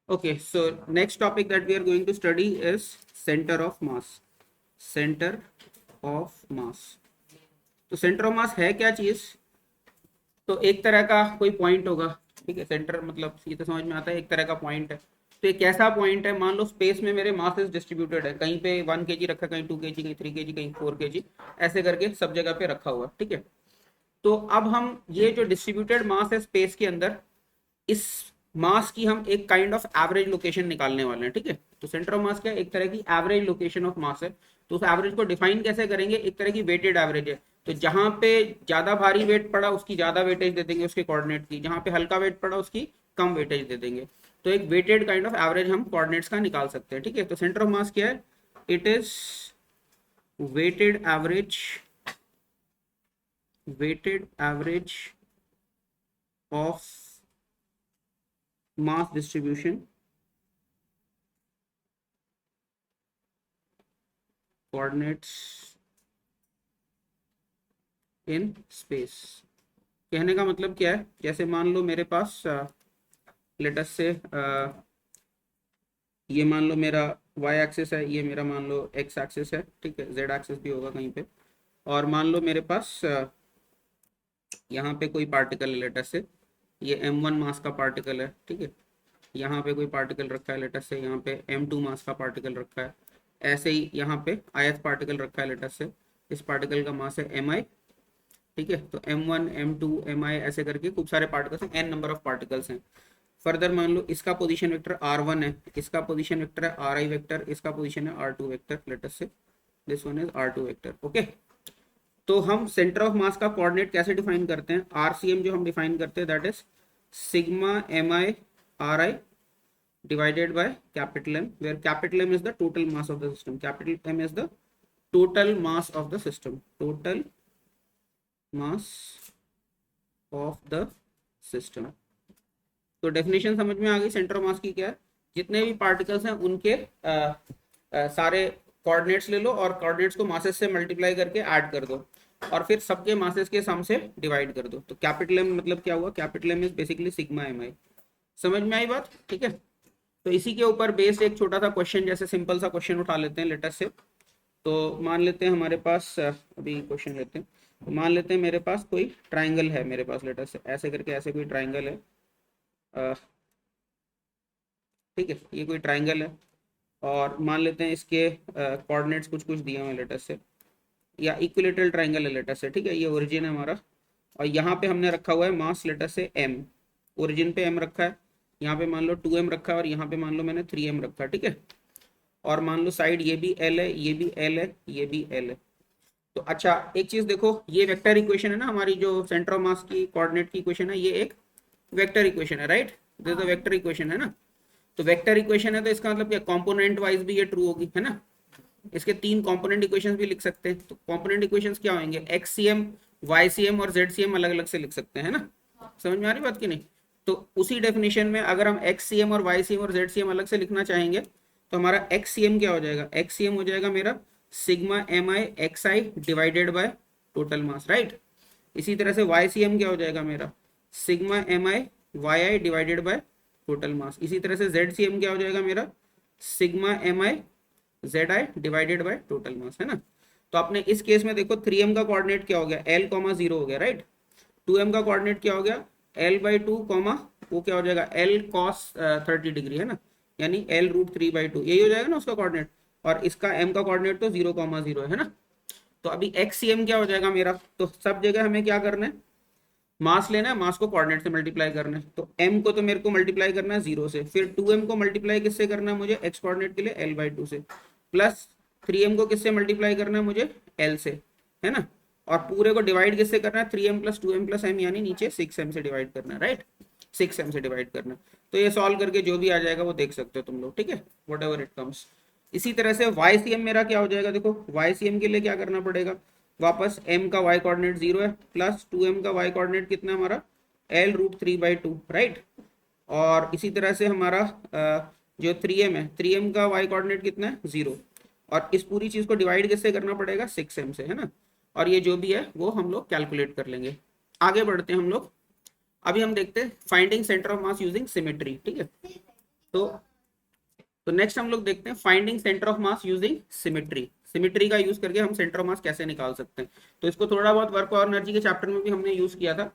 Okay, so next topic that we are going to study is center of mass. Center of mass. तो centre of मास है क्या चीज? तो एक तरह का कोई पॉइंट होगा, ठीक है। सेंटर मतलब ये तो समझ में आता है, एक तरह का पॉइंट है। तो ये कैसा पॉइंट है? मान लो स्पेस में मेरे मासेस डिस्ट्रीब्यूटेड है, कहीं पे 1 kg रखा, कहीं 2 kg, कहीं 3 kg, कहीं 4 kg, ऐसे करके सब जगह पे रखा हुआ, ठीक है। तो अब हम ये जो डिस्ट्रीब्यूटेड मास है स्पेस के अंदर, इस मास की हम एक काइंड ऑफ एवरेज लोकेशन निकालने वाले हैं, ठीक है। तो सेंटर ऑफ मास क्या है? एक तरह की एवरेज लोकेशन ऑफ मास है। तो उस एवरेज को डिफाइन कैसे करेंगे? एक तरह की वेटेड एवरेज है। तो जहां पे ज्यादा भारी वेट पड़ा उसकी ज्यादा वेटेज दे देंगे उसके कोऑर्डिनेट की, जहां पे हल्का वेट पड़ा उसकी कम वेटेज दे देंगे। तो एक वेटेड काइंड ऑफ एवरेज हम कोऑर्डिनेट्स का निकाल सकते हैं, ठीक है। तो सेंटर ऑफ मास क्या है? It is weighted average, weighted average of mass distribution coordinates in space। कहने का मतलब क्या है? जैसे मान लो मेरे पास लेटस से ये मान लो मेरा y एक्सिस है, ये मेरा मान लो x एक्सिस है, ठीक है। z एक्सिस भी होगा कहीं पे। और मान लो मेरे पास यहाँ पे कोई पार्टिकल है, लेटस से ये m1 मास का पार्टिकल है, ठीक है। यहाँ पे कोई पार्टिकल रखा है, लेटस से यहाँ पे m2 मास का पार्टिकल रखा है। ऐसे ही यहाँ पे ith पार्टिकल रखा है, लेटस से इस पार्टिकल का मास है mi, ठीक है। तो m1 m2 mi ऐसे करके खूब सारे पार्टिकल्स हैं, n नंबर ऑफ पार्टिकल्स हैं। फर्दर मान लो इसका पोजीशन वेक्टर r1 है, इसका पोजीशन वेक्टर है ri वेक्टर, इसका पोजीशन है r2 vector, let's say this one is r2 vector, okay. तो हम सेंटर ऑफ मास का कोऑर्डिनेट कैसे डिफाइन करते हैं? rcm जो हम डिफाइन करते हैं that is sigma mi ri divided by capital M, where capital M is the total mass of the system. Capital M is the total mass of the system. Total mass of the system. तो definition समझ में आ गई centre of मास की क्या है? जितने भी particles हैं उनके सारे कोऑर्डिनेट्स ले लो और कोऑर्डिनेट्स को मासेस से मल्टीप्लाई करके ऐड कर दो और फिर सबके मासेस के सम से डिवाइड कर दो। तो कैपिटल एम मतलब क्या हुआ? Capital M is basically sigma M I. समझ में आई बात? ठीक है। तो इसी के ऊपर बेस्ड एक छोटा सा क्वेश्चन, जैसे सिंपल सा क्वेश्चन उठा लेते हैं लेटर से। तो मान लेते हैं हमारे पास अभी क्वेश्चन लेते हैं। तो मान लेते हैं मेरे पास कोई ट्राइंगल है, मेरे पास लेटर से ऐसे करके ऐसे कोई ट्राइंगल है, ठीक है। ये कोई ट्राइंगल है और मान लेते हैं इसके कोऑर्डिनेट्स कुछ कुछ दिए हुए लेटर से, या इक्विलेटरल ट्राइंगल है लेटर से, ठीक है। ये ओरिजिन है हमारा और यहाँ पे हमने रखा हुआ है मास लेटर से m, ओरिजिन पे m रखा है, यहाँ पे मान लो 2m रखा है और यहाँ पे मान लो मैंने 3m रखा है, ठीक है। और मान लो साइड ये भी l है, ये भी l है, ये भी l है। तो अच्छा एक चीज देखो, ये वेक्टर इक्वेशन है ना हमारी, जो सेंटर ऑफ मास की कोऑर्डिनेट की इक्वेशन है, ये एक वेक्टर इक्वेशन है, right. This is the vector equation है ना। तो वेक्टर इक्वेशन है तो इसका मतलब क्या? कंपोनेंट वाइज भी ये ट्रू होगी, है ना। इसके 3 कंपोनेंट इक्वेशंस भी लिख सकते हैं। तो कंपोनेंट इक्वेशंस क्या होंगे? XCM, YCM और ZCM अलग अलग से लिख सकते हैं, ना। समझ में आ रही बात की नहीं? तो उसी डेफिनेशन में अगर हम XCM और YCM और ZCM अलग से लिखना चाहेंगे तो हमारा XCM क्या हो जाएगा? XCM हो जाएगा मेरा sigma mi xi divided by total mass, right. इसी तरह से YCM क्या हो जाएगा मेरा? Sigma mi yi divided by total मास। इसी तरह से ZCM क्या हो जाएगा मेरा? Sigma mi zi divided by total मास, है ना। तो आपने इस केस में देखो 3m का कोऑर्डिनेट क्या हो गया? l, 0 हो गया, राइट। 2m का कोऑर्डिनेट क्या हो गया? l/2, वो क्या हो जाएगा? l cos 30 डिग्री, है ना, यानी l √3/2, यही हो जाएगा ना उसका कोऑर्डिनेट। और इसका m का कोऑर्डिनेट तो 0, 0 है ना। तो अभी XCM क्या हो जाएगा मेरा? तो सब जगह हमें क्या करना है? मास लेना है, मास को कोऑर्डिनेट से मल्टीप्लाई करना है। तो m को तो मेरे को मल्टीप्लाई करना है 0 से, फिर 2m को मल्टीप्लाई किससे करना है मुझे? x कोऑर्डिनेट के लिए l/2 से, प्लस 3m को किससे मल्टीप्लाई करना है मुझे? l से, है ना। और पूरे को डिवाइड किससे करना है? 3m + 2m + m, यानी नीचे 6m से डिवाइड करना है, राइट। 6m से डिवाइड करना है। तो ये सॉल्व करके जो भी आ जाएगा वो देख सकते हो तुम लोग, ठीक है, वट एवर इट कम्स। इसी तरह से YCM मेरा क्या हो जाएगा? देखो YCM के लिए क्या करना पड़ेगा? वापस m का y कोऑर्डिनेट 0 है, प्लस 2m का y कोऑर्डिनेट कितना है हमारा? l √3/2, right. और इसी तरह से हमारा जो 3m है, 3m का y कोऑर्डिनेट कितना है? 0। और इस पूरी चीज को डिवाइड किससे करना पड़ेगा? 6m से, है ना। और ये जो भी है वो हम लोग कैलकुलेट कर लेंगे। आगे बढ़ते हैं हम लोग। अभी हम देखते हैं finding centre of mass using symmetry, ठीक है। तो नेक्स्ट हम लोग देखते हैं finding centre of mass using symmetry. Symmetry का यूज करके हम सेंटर ऑफ मास कैसे निकाल सकते हैं। तो इसको थोड़ा बहुत वर्क और एनर्जी के चैप्टर में भी हमने यूज किया था।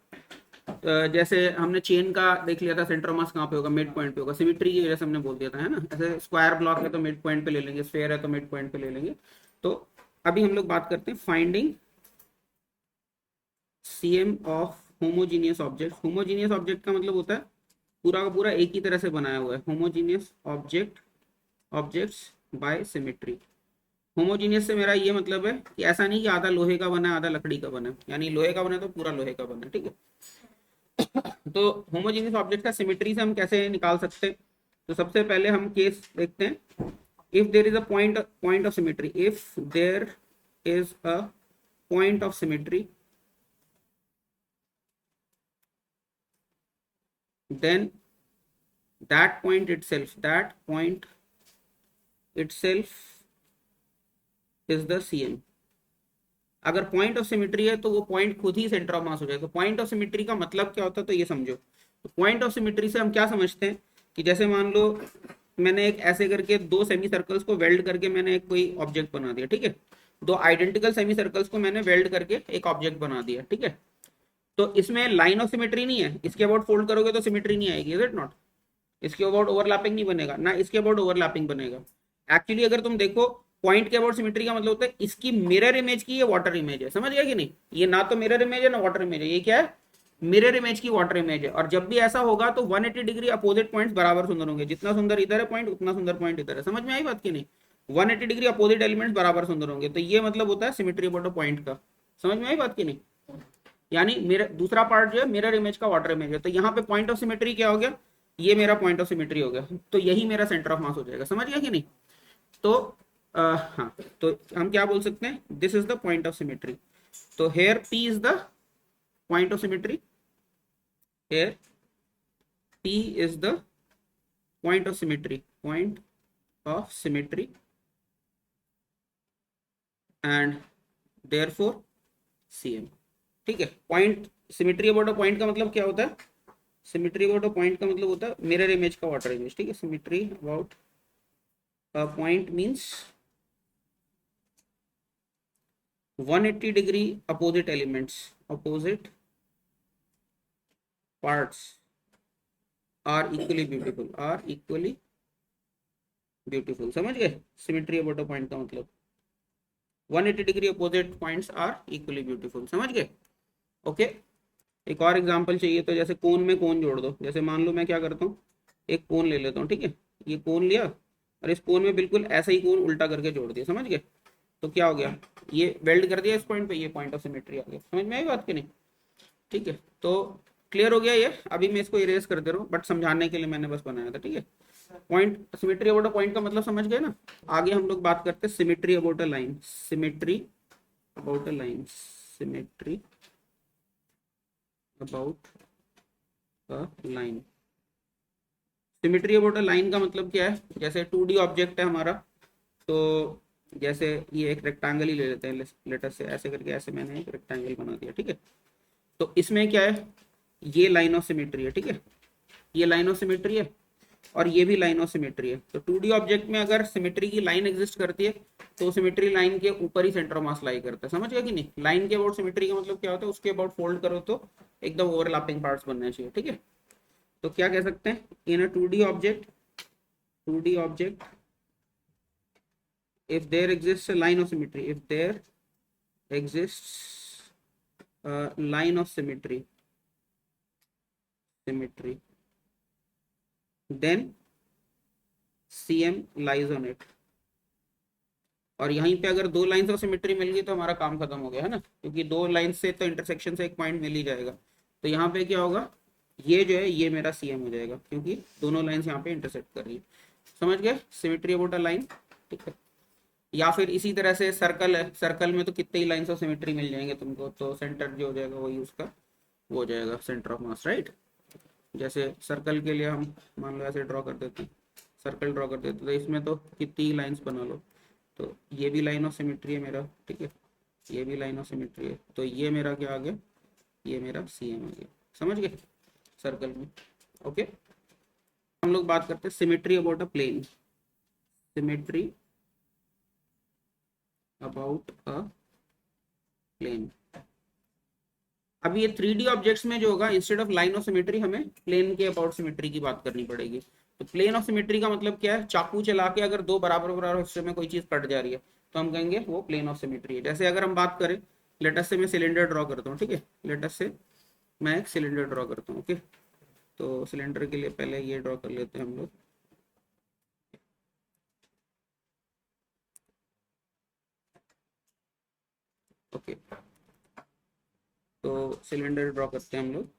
जैसे हमने चेन का देख लिया था, सेंटर ऑफ मास कहाँ पे होगा, मिड पॉइंट पे होगा। सिमेट्री की वजह से हमने बोल दिया था, है ना। ऐसे स्क्वायर ब्लॉक है तो मिड पॉइंट पे ले लेंगे, स्फेयर है तो मिड पॉइंट पे ले लेंगे। तो अभी हम लोग बात करते हैं finding CM of homogeneous object. Homogeneous object का मतलब होता है पूरा का पूरा एक ही तरह से बनाया हुआ है। Homogeneous objects by symmetry. Homogeneous से मेरा ये मतलब है कि ऐसा नहीं कि आधा लोहे का बना है आधा लकड़ी का बना है, यानी लोहे का बना है तो पूरा लोहे का बना है, ठीक है। तो होमोजीनियस ऑब्जेक्ट का सिमेट्री से हम कैसे निकाल सकते हैं। तो सबसे पहले हम केस देखते हैं। If there is a point of symmetry, if there is a point of symmetry, then that point itself is the CM। अगर पॉइंट ऑफ सिमेट्री है तो वो पॉइंट खुद ही सेंटर ऑफ मास हो जाएगा। तो पॉइंट ऑफ सिमेट्री का मतलब क्या होता है, तो ये समझो। तो पॉइंट ऑफ सिमेट्री से हम क्या समझते हैं कि जैसे मान लो मैंने एक ऐसे करके दो सेमी सर्कल्स को वेल्ड करके मैंने एक कोई ऑब्जेक्ट बना दिया, ठीक है। दो आइडेंटिकल सेमी सर्कल्स को मैंने वेल्ड करके एक ऑब्जेक्ट बना दिया, ठीक है। तो इसमें लाइन ऑफ सिमेट्री नहीं है, इसके अबाउट फोल्ड करोगे तो सिमेट्री नहीं आएगी, इज इट नॉट। इसके अबाउट ओवरलैपिंग नहीं बनेगा ना, इसके अबाउट ओवरलैपिंग बनेगा। एक्चुअली अगर तुम देखो पॉइंट के अबाउट सिमेट्री का मतलब होता है इसकी मिरर इमेज की ये वाटर इमेज है, समझ गया कि नहीं। ये ना तो मिरर इमेज है ना वाटर इमेज है, ये क्या है, मिरर इमेज की वाटर इमेज है। और जब भी ऐसा होगा तो 180 डिग्री अपोजिट पॉइंट्स बराबर सुंदर होंगे। जितना सुंदर इधर है पॉइंट उतना सुंदर पॉइंट इधर है। समझ में आई बात की नहीं। 180 डिग्री अपोजिट एलिमेंट्स बराबर सुंदर होंगे, तो ये मतलब होता है सिमेट्री अबाउट अ पॉइंट का। समझ में आई बात की नहीं। यानी मेरा दूसरा पार्ट जो है मिरर इमेज का वाटर इमेज है। तो यहाँ पे पॉइंट ऑफ सिमेट्री क्या हो गया, ये मेरा पॉइंट ऑफ सिमेट्री हो गया। तो यही मेरा सेंटर ऑफ मास हो जाएगा। समझ गया कि नहीं। तो हाँ, तो हम क्या बोल सकते हैं, this is the point of symmetry. तो here P is the point of symmetry, here P is the point of symmetry, point of symmetry and therefore CM. ठीक है। Point symmetry about a point का मतलब क्या होता है, symmetry about a point का मतलब होता है मिरर इमेज का वाटर इमेज, ठीक है। Symmetry about a point means 180 degree opposite elements, opposite parts are equally beautiful, are equally beautiful. समझ गए सिमेट्री अबाउट अ पॉइंट का मतलब 180 degree opposite points are equally beautiful. समझ गए। ओके। एक और एग्जांपल चाहिए तो जैसे कोन में कोन जोड़ दो। जैसे मान लो मैं क्या करता हूँ, एक कोन ले लेता हूँ, ठीक है। ये कोन लिया और इस कोन में बिल्कुल ऐसा ही कोन उल्टा करके जोड़ दिया। समझ गए। तो क्या हो गया, ये वेल्ड कर दिया इस पॉइंट पे, ये पॉइंट ऑफ सिमेट्री आ गया। समझ में आई बात की नहीं। ठीक है। तो क्लियर हो गया ये। अभी मैं इसको इरेज कर दे रहा हूँ, बट समझाने के लिए मैंने बस बनाया था, ठीक है। Point symmetry about a point का मतलब समझ गए ना। आगे हम लोग बात करते हैं symmetry about a line. Symmetry about a line, symmetry about a line. Symmetry about a line का मतलब क्या है, जैसे 2D ऑब्जेक्ट है हमारा। तो जैसे ये एक रेक्टेंगल ही ले लेते हैं, लेटर से ऐसे करके, ऐसे मैंने एक रेक्टेंगल बना दिया, ठीक है। तो इसमें क्या है, ये लाइन ऑफ सिमेट्री है, ठीक है। ये लाइन ऑफ सिमेट्री है और ये भी लाइन ऑफ सिमेट्री है। तो 2D ऑब्जेक्ट में अगर सिमेट्री की लाइन एग्जिस्ट करती है तो सिमेट्री लाइन के ऊपर ही सेंटर ऑफ मास लाई करता है। समझ गया कि नहीं। लाइन के अबाउट सिमेट्री का मतलब क्या होता है, उसके अबाउट फोल्ड करो तो एकदम ओवरलैपिंग पार्ट्स बनने चाहिए, ठीक है। तो क्या कह सकते हैं, इन अ 2D object, 2D object if there exists a line of symmetry, if there exists a line of symmetry, then CM lies on it। और यहीं पे अगर दो लाइंस ऑफ सिमेट्री मिल गई तो हमारा काम खत्म हो गया, है ना। क्योंकि दो लाइंस से तो इंटरसेक्शन से एक पॉइंट मिल ही जाएगा। तो यहाँ पे क्या होगा, ये जो है ये मेरा सीएम हो जाएगा, क्योंकि दोनों लाइंस यहाँ पे इंटरसेक्ट कर रही है। समझ गए सिमेट्री अबाउट अ लाइन, ठीक है। या फिर इसी तरह से सर्कल है, सर्कल में तो कितने ही लाइंस ऑफ सिमेट्री मिल जाएंगे तुमको। तो सेंटर जो हो जाएगा वही उसका वो हो जाएगा सेंटर ऑफ मास, राइट। जैसे सर्कल के लिए हम मान लो ऐसे ड्रॉ कर देते हैं, सर्कल ड्रॉ कर देते हैं, तो इसमें तो कितनी ही लाइंस बना लो। तो ये भी लाइन ऑफ सिमेट्री है मेरा, ठीक है। ये भी लाइन ऑफ सिमेट्री है। तो ये मेरा क्या आ गया, ये मेरा सीएम आ गया। समझ गए सर्कल में। ओके। हम लोग बात करते हैं symmetry about a plane, symmetry about a plane. अब ये 3D ऑब्जेक्ट्स में जो होगा, instead of line of symmetry हमें प्लेन के अबाउट सिमेट्री की बात करनी पड़ेगी। तो प्लेन ऑफ सिमेट्री का मतलब क्या है? चाकू चला के अगर दो बराबर बराबर हिस्से में कोई चीज कट जा रही है तो हम कहेंगे वो प्लेन ऑफ सिमेट्री है। जैसे अगर हम बात करें, लेटस से मैं सिलेंडर ड्रॉ करता हूँ, ठीक है, लेटस से मैं एक सिलेंडर ड्रॉ करता हूँ। ओके, तो सिलेंडर के लिए पहले ये ड्रॉ कर लेते हैं हम लोग। ओके, तो सिलेंडर ड्रॉ करते हैं हम लोग।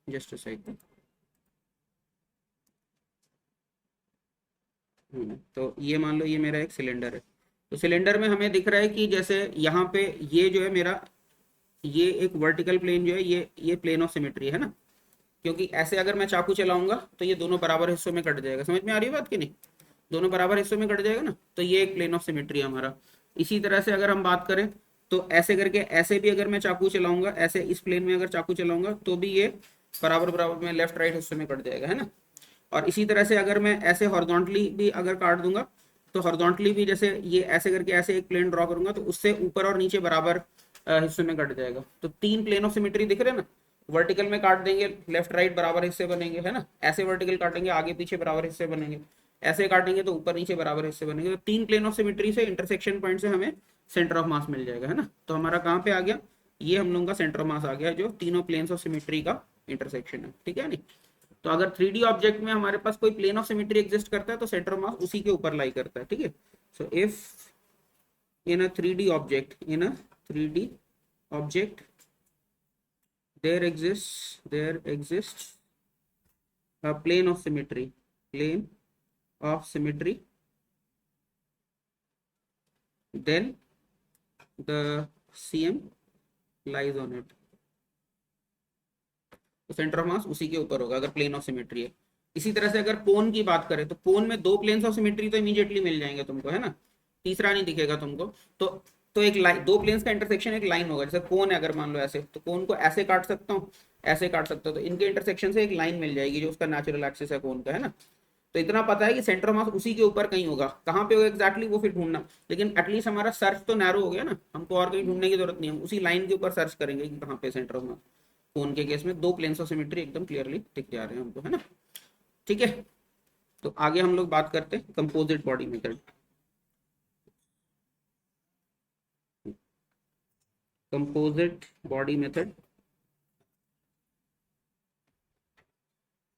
Just a second. तो ये मान लो ये मेरा एक सिलेंडर है। तो सिलेंडर में हमें दिख रहा है कि जैसे यहाँ पे ये जो है मेरा, ये एक वर्टिकल प्लेन जो है, ये प्लेन ऑफ सिमेट्री है ना, क्योंकि ऐसे अगर मैं चाकू चलाऊंगा तो ये दोनों बराबर हिस्सों में कट जाएगा। समझ में आ रही है बात कि नहीं? दोनों बराबर हिस्सों में कट जाएगा ना, तो ये एक प्लेन ऑफ सिमेट्री है हमारा। इसी तरह से अगर हम बात करें तो ऐसे करके, ऐसे भी अगर मैं चाकू चलाऊंगा, ऐसे इस प्लेन में अगर चाकू चलाऊंगा तो भी ये बराबर बराबर में लेफ्ट राइट हिस्सों में कट जाएगा, है ना। और इसी तरह से अगर मैं ऐसे हॉरिजॉन्टली भी अगर काट दूंगा तो हॉरिजॉन्टली भी, जैसे ये ऐसे करके ऐसे एक प्लेन ड्रॉ करूंगा तो उससे ऊपर और नीचे बराबर हिस्से में कट जाएगा। तो तीन प्लेन ऑफ सिमेट्री दिख रहे हैं ना। वर्टिकल में काट देंगे, लेफ्ट राइट बराबर हिस्से बनेंगे, है ना। ऐसे वर्टिकल काटेंगे, आगे पीछे बराबर हिस्से बनेंगे। ऐसे काटेंगे तो ऊपर नीचे बराबर हिस्से बनेंगे। तो तीन प्लेन ऑफ सिमेट्री से इंटरसेक्शन पॉइंट से हमें सेंटर ऑफ मास मिल जाएगा, है ना। तो हमारा कहाँ पे आ गया? ये हम लोगों का सेंटर ऑफ मास आ गया, जो तीनों प्लेन्स ऑफ सिमेट्री का इंटरसेक्शन है, ठीक है नहीं। तो अगर 3D ऑब्जेक्ट में हमारे पास कोई प्लेन ऑफ सिमेट्री एग्जिस्ट करता है तो सेंटर ऑफ मास उसी के ऊपर लाई करता है, ठीक है। So if in a 3D object, in a 3D object there exists a plane of symmetry, plane of symmetry, then the CM lies on it। तो सेंटर ऑफ मास उसी के ऊपर होगा अगर प्लेन ऑफ सिमेट्री है। इसी तरह से अगर कोन की बात करें तो कोन में दो प्लेन्स ऑफ सिमेट्री तो इमीडिएटली मिल जाएंगे तुमको, है ना। तीसरा नहीं दिखेगा तुमको। तो एक लाइन, दो प्लेन्स का इंटरसेक्शन एक लाइन होगा। जैसे कोन है, अगर मान लो ऐसे, तो कोन को ऐसे काट सकता हूँ, ऐसे काट सकता हूँ, तो इनके इंटरसेक्शन से एक लाइन मिल जाएगी जो उसका नेचुरल एक्सिस है कोन का, है ना। तो इतना पता है कि सेंटर ऑफ मास उसी के ऊपर कहीं होगा। कहाँ पे होगा एग्जैक्टली वो फिर ढूंढना, लेकिन एटलीस्ट हमारा सर्च तो नैरो हो गया ना, हमको और कहीं ढूंढने की जरूरत नहीं है। हम उसी लाइन के ऊपर सर्च करेंगे कि कहाँ पे सेंटर ऑफ मास। कोन के केस में दो प्लेन्स ऑफ सिमेट्री एकदम क्लियरली दिख जा रहे हैं हमको, है ना। ठीक है, तो आगे हम लोग बात करते हैं composite body method. Composite body method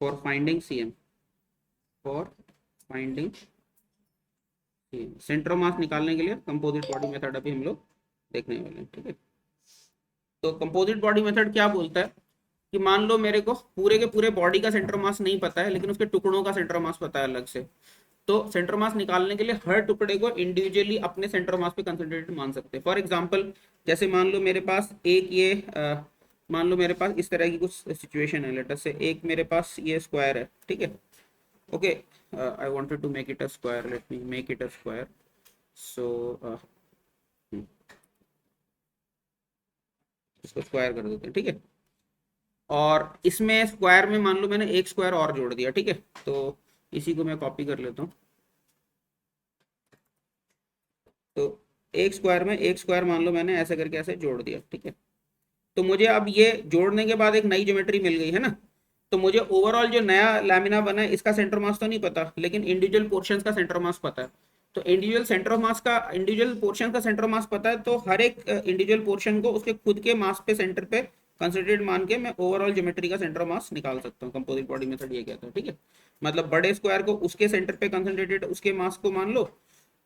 for finding CM, for finding CM, centre of मास निकालने के लिए कंपोजिट बॉडी मेथड अभी हम लोग देखने वाले हैं, ठीक है। तो कंपोजिट बॉडी मेथड क्या बोलता है कि मान लो मेरे को पूरे के पूरे बॉडी का सेंटर मास नहीं पता है, लेकिन उसके टुकड़ों का सेंटर मास पता है अलग से। तो सेंटर मास निकालने के लिए हर टुकड़े को इंडिविजुअली अपने सेंटर मास पे कंसंट्रेटेड मान सकते हैं। फॉर एग्जांपल, जैसे मान लो मेरे पास एक ये मान लो मेरे पास इस तरह की कुछ सिचुएशन है। लेट अस से एक मेरे पास ये स्क्वायर है, ठीक है। Okay, I wanted to make it a square, let me make it a square. So इसको स्क्वायर कर देते हैं, ठीक है। और इसमें स्क्वायर में मान लो मैंने एक स्क्वायर और जोड़ दिया, ठीक है। तो इसी को मैं कॉपी कर लेता हूँ। तो एक स्क्वायर में एक स्क्वायर मान लो मैंने ऐसे करके ऐसे जोड़ दिया, ठीक है। तो मुझे अब ये जोड़ने के बाद एक नई ज्योमेट्री मिल गई, है ना। तो मुझे ओवरऑल जो नया लैमिना बना है इसका सेंटर मास तो नहीं पता, लेकिन इंडिविजुअल पोर्शंस का सेंटर मास पता है। तो इंडिविजुअल सेंटर ऑफ मास का, इंडिविजुअल पोर्शन का सेंटर मास पता है, तो हर एक इंडिविजुअल पोर्शन को उसके खुद के मास पे, सेंटर पे कंसंट्रेटेड मान के मैं ओवरऑल ज्योमेट्री का सेंटर मास निकाल सकता हूँ। कंपोजिट बॉडी मेथड ये कहता है, ठीक है। मतलब बड़े स्क्वायर को उसके सेंटर पे कंसंट्रेटेड उसके मास को मान लो,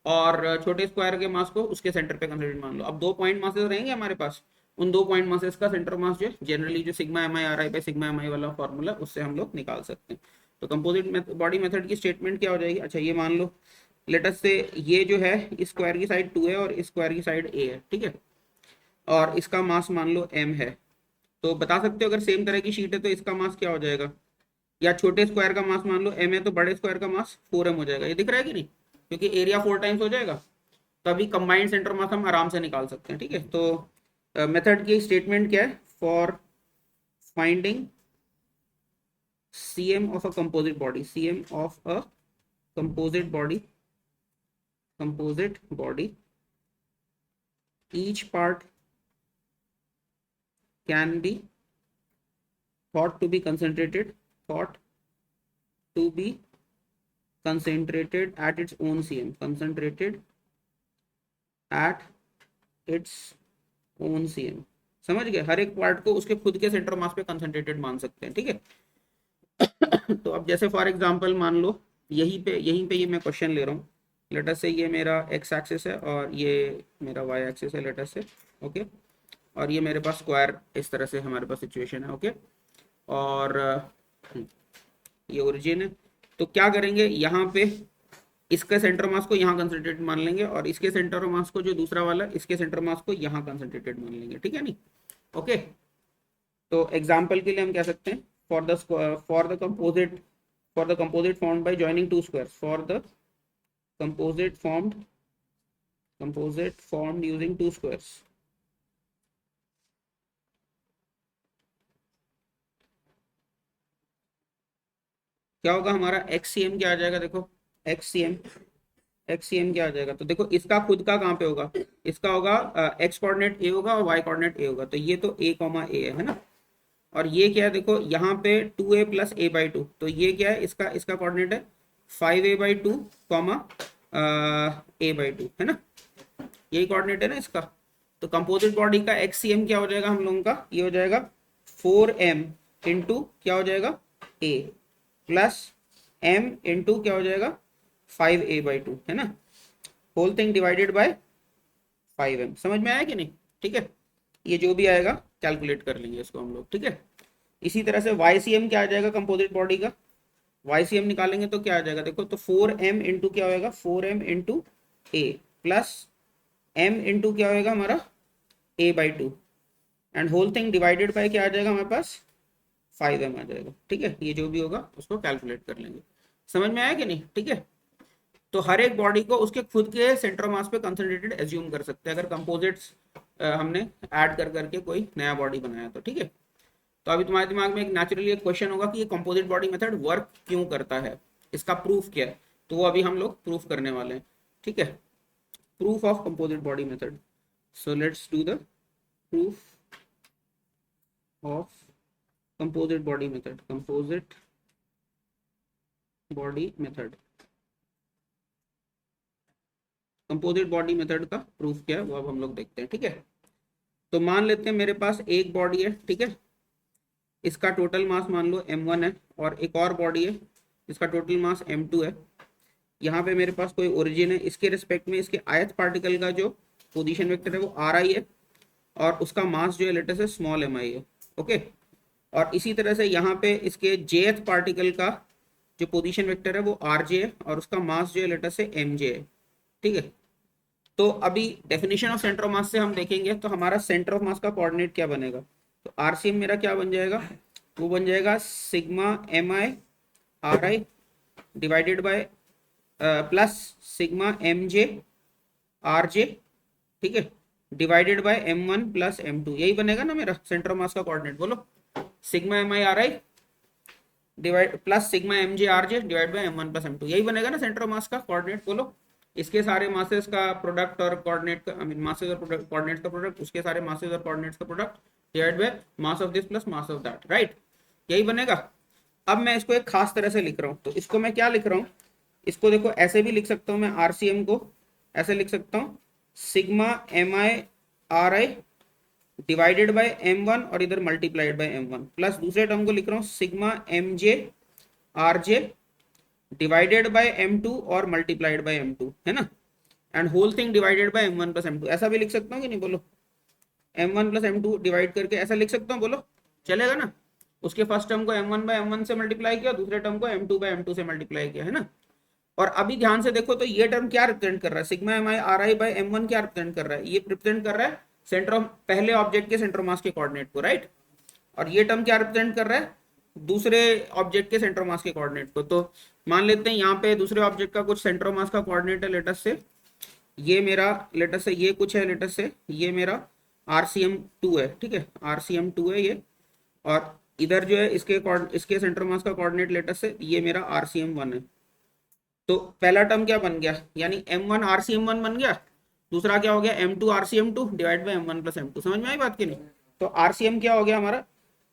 और छोटे स्क्वायर के मास को उसके सेंटर पे कंसंट्रेटेड मान लो। अब दो पॉइंट मासेस रहेंगे हमारे पास, उन दो पॉइंट मासेस का सेंटर मास जो जनरली जो sigma M I R i पे सिग्मा एम आई वाला फॉर्मूला, उससे हम लोग निकाल सकते हैं। तो कंपोजिट बॉडी मेथड की स्टेटमेंट क्या हो जाएगी? अच्छा, ये मान लो लेटस से ये जो है इस स्क्वायर की साइड 2 है और इस स्क्वायर की साइड a है, ठीक है। और इसका मास मान लो m है। तो बता सकते हो अगर सेम तरह की शीट है तो इसका मास क्या हो जाएगा? या छोटे स्क्वायर का मास मान लो m है तो बड़े स्क्वायर का मास 4m हो जाएगा। ये दिख रहा है कि नहीं? क्योंकि एरिया 4 टाइम्स हो जाएगा, तभी कंबाइंड सेंटर मास हम आराम से निकाल सकते हैं, ठीक है। तो मेथड की स्टेटमेंट क्या है, for finding cm of a composite body, cm of a composite body, each part can be thought to be concentrated at its own cm, concentrated at its own cm। समझ गए, हर एक part को उसके खुद के centre mass पे concentrated मान सकते हैं, ठीक है। तो अब जैसे फॉर एग्जांपल मान लो यहीं पे ये मैं क्वेश्चन ले रहा हूँ, लेटर से ये मेरा एक्स एक्सिस है और ये मेरा वाई एक्सिस है लेटर से, ओके। और ये मेरे पास स्क्वायर, इस तरह से हमारे पास सिचुएशन है, ओके। और ये ओरिजिन है। तो क्या करेंगे, यहाँ पे इसके सेंटर मास को यहाँ कंसंट्रेटेड मान लेंगे और इसके सेंटर मास को, जो दूसरा वाला इसके सेंटर मास को यहाँ कंसंट्रेटेड मान लेंगे, ठीक है नहीं, ओके। तो एग्जाम्पल के लिए हम कह सकते हैं for the composite formed by joining two squares, for the composite formed using two squares, क्या होगा हमारा XCM क्या आ जाएगा, देखो XCM क्या आ जाएगा, तो देखो इसका खुद का कहाँ पे होगा, इसका होगा x कोऑर्डिनेट a होगा और y कोऑर्डिनेट a होगा, तो ये तो a, a है ना। और ये क्या है, देखो यहाँ पे 2a प्लस a/2, तो ये क्या है, इसका कोऑर्डिनेट है 5a/2 कॉमा a/2 है ना, यही कोऑर्डिनेट है ना इसका। तो कंपोजिट बॉडी का XCM क्या हो जाएगा हम लोगों का, ये हो जाएगा 4m इंटू क्या हो जाएगा a प्लस m इंटू क्या हो जाएगा 5a/2 है ना, whole thing divided bye 5m। समझ में आया कि नहीं, ठीक है। ये जो भी आएगा कैलकुलेट कर लेंगे इसको हम लोग, ठीक है। इसी तरह से YCM क्या आ जाएगा कंपोजिट बॉडी का, YCM निकालेंगे तो क्या आ जाएगा, देखो तो 4m इंटू क्या होएगा 4m into a plus m into क्या होएगा हमारा a/2 and whole thing divided by क्या आ जाएगा हमारे पास 5m आ जाएगा, ठीक है। ये जो भी होगा उसको कैलकुलेट कर लेंगे। समझ में आया कि नहीं, ठीक है। तो हर एक बॉडी को उसके खुद के सेंटर मास पे कंसंट्रेटेड एज्यूम कर सकते हैं अगर कंपोजिट्स हमने ऐड कर करके कोई नया बॉडी बनाया तो, ठीक है। तो अभी तुम्हारे दिमाग में एक नेचुरली एक क्वेश्चन होगा कि ये कंपोजिट बॉडी मेथड वर्क क्यों करता है, इसका प्रूफ क्या है, तो वो अभी हम लोग प्रूफ करने वाले हैं, ठीक है। Proof of composite body method, so let's do the proof of composite body method, composite body method. Composite body method का प्रूफ क्या है वो अब हम लोग देखते हैं, ठीक है। तो मान लेते हैं मेरे पास एक बॉडी है, ठीक है, इसका टोटल मास मान लो m1 है, और एक और बॉडी है इसका टोटल मास m2 है। यहाँ पे मेरे पास कोई ओरिजिन है, इसके रिस्पेक्ट में इसके आयत पार्टिकल का जो पोजीशन वेक्टर है वो ri है और उसका मास जो है लेटर से स्मॉल mi है, ओके। और इसी तरह से यहाँ पे इसके jth पार्टिकल का जो पोजीशन वेक्टर है वो rj है और उसका मास जो है लेटर से mj है, ठीक है। तो अभी डेफिनेशन ऑफ सेंटर ऑफ मास से हम देखेंगे तो हमारा सेंटर ऑफ मास का कोऑर्डिनेट क्या बनेगा, तो RCM मेरा क्या बन जाएगा, वो बन जाएगा sigma mi ri divided bye plus sigma mj rj, ठीक है, divided by m1 plus m2, यही बनेगा ना मेरा सेंटर ऑफ मास का कोऑर्डिनेट। बोलो sigma mi ri divide plus sigma mj rj divide by m1 plus m2, यही बनेगा ना सेंटर ऑफ मास का कोऑर्डिनेट। बोलो इसके सारे मासेस का प्रोडक्ट और कोऑर्डिनेट का, आई मीन मासेस और कोऑर्डिनेट्स का प्रोडक्ट, उसके सारे मासेस और कोऑर्डिनेट्स का product divide by mass of this plus mass of that, right, यही बनेगा। अब मैं इसको एक खास तरह से लिख रहा हूँ, तो इसको मैं क्या लिख रहा हूँ, इसको देखो ऐसे भी लिख सकता हूँ मैं, RCM को ऐसे लिख सकता हूँ sigma mi ri divided by m1 और इधर मल्टीप्लाइड बाय m1, प्लस दूसरे टर्म को लिख रहा हूँ sigma mj rj divided by m2 और मल्टीप्लाइड बाय m2, है ना, and whole thing divided by m1 plus m2। ऐसा भी लिख सकता हूँ कि नहीं, बोलो m1 प्लस m2 डिवाइड करके ऐसा लिख सकता हूँ, बोलो चलेगा ना। उसके फर्स्ट टर्म को m1 बाय m1 से मल्टीप्लाई किया, दूसरे टर्म को m2 बाय m2 से मल्टीप्लाई किया, है ना। और अभी ध्यान से देखो तो ये टर्म क्या रिप्रेजेंट कर रहा है, sigma mi ri bye m1 क्या रिप्रेजेंट कर रहा है, ये रिप्रेजेंट कर रहा है सेंटर ऑफ पहले ऑब्जेक्ट के सेंटर मास के कोऑर्डिनेट को, राइट। और ये टर्म क्या रिप्रेजेंट कर रहा है दूसरे ऑब्जेक्ट के सेंटर मास के कोऑर्डिनेट को। तो मान लेते हैं यहाँ पे दूसरे ऑब्जेक्ट का कुछ सेंटर मास का कोऑर्डिनेट है लेटर से ये मेरा, लेटर से ये कुछ है, लेटर से ये मेरा RCM2 है, ठीक है, RCM2 है ये। और इधर जो है इसके सेंटर मास का कोऑर्डिनेट लेटस है, ये मेरा RCM1 है। तो पहला टर्म क्या बन गया, यानी M1 RCM1 बन गया। दूसरा क्या हो गया, M2 RCM2 divide by M1 plus M2। समझ में आई बात की नहीं? तो RCM क्या हो गया हमारा,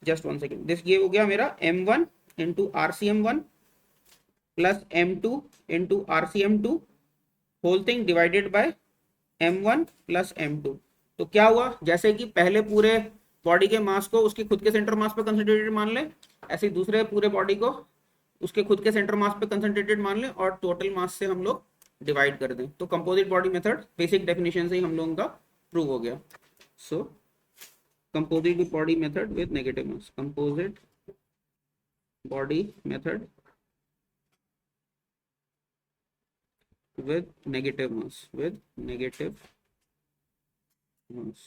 जस्ट 1 सेकेंड, दिस ये हो गया मेरा M1 into RCM1 plus M2 into RCM2 whole thing divided by M1 plus M2। तो क्या हुआ, जैसे कि पहले पूरे बॉडी के मास को उसके खुद के सेंटर मास पे कंसंट्रेटेड मान ले, ऐसे ही दूसरे पूरे बॉडी को उसके खुद के सेंटर मास पे कंसंट्रेटेड मान ले और टोटल मास से हम लोग डिवाइड कर दें। तो composite body method basic definition से ही हम लोगों का प्रूव हो गया। So composite body method with negative mass, composite body method with negative mass, with negative mass।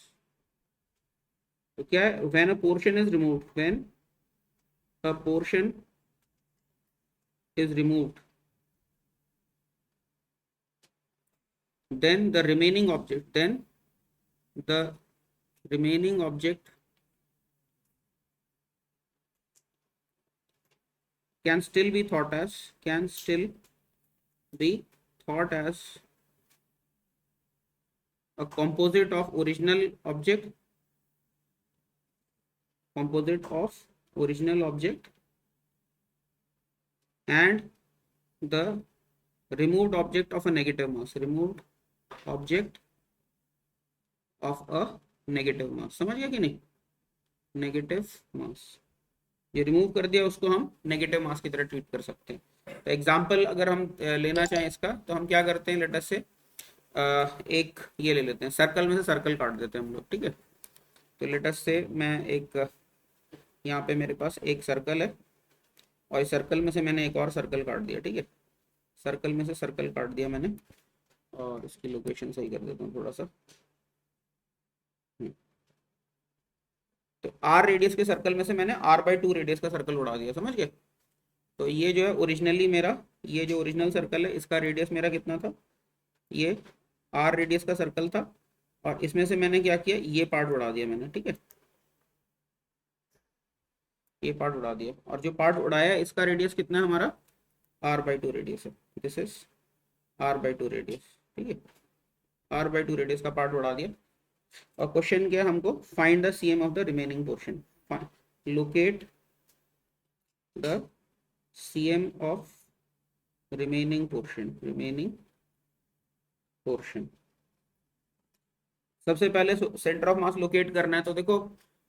तो क्या है, when a portion is removed, when a portion is removed, then the remaining object, then the remaining object can still be thought as, can still be thought as a composite of original object, composite of original object and the removed object of a negative mass, removed object of a negative mass। समझ गया कि नहीं, negative मास, ये remove कर दिया उसको हम negative मास की तरह ट्रीट कर सकते हैं। तो एग्जांपल अगर हम लेना चाहें इसका, तो हम क्या करते हैं, लेटर से एक ये ले लेते हैं, सर्कल में से सर्कल काट देते हैं हम लोग, ठीक है। तो लेटर से मैं एक, यहाँ पे मेरे पास एक सर्कल है और इस सर्कल में से मैंने एक और सर्कल काट दिया, ठीक है। सर्कल में से सर्कल काट दिया मैंने और इसकी लोकेशन सही कर देता हूँ थोड़ा सा। तो R रेडियस के सर्कल में से मैंने R/2 रेडियस का सर्कल उड़ा दिया, समझ गए। तो ये जो है ओरिजिनली मेरा, ये जो ओरिजिनल सर्कल है इसका रेडियस मेरा कितना था, ये R रेडियस का सर्कल था और इसमें से मैंने क्या किया, ये पार्ट उड़ा दिया मैंने, ठीक है, ये पार्ट उड़ा दिया। और जो पार्ट उड़ाया इसका रेडियस कितना है हमारा, R/2 रेडियस है, दिस इज R/2 रेडियस, ठीक है। R/2 रेडियस का पार्ट उड़ा दिया और क्वेश्चन क्या है हमको, find the CM of the remaining portion, locate the CM of remaining portion, remaining portion. सबसे पहले सेंटर ऑफ मास लोकेट करना है। तो देखो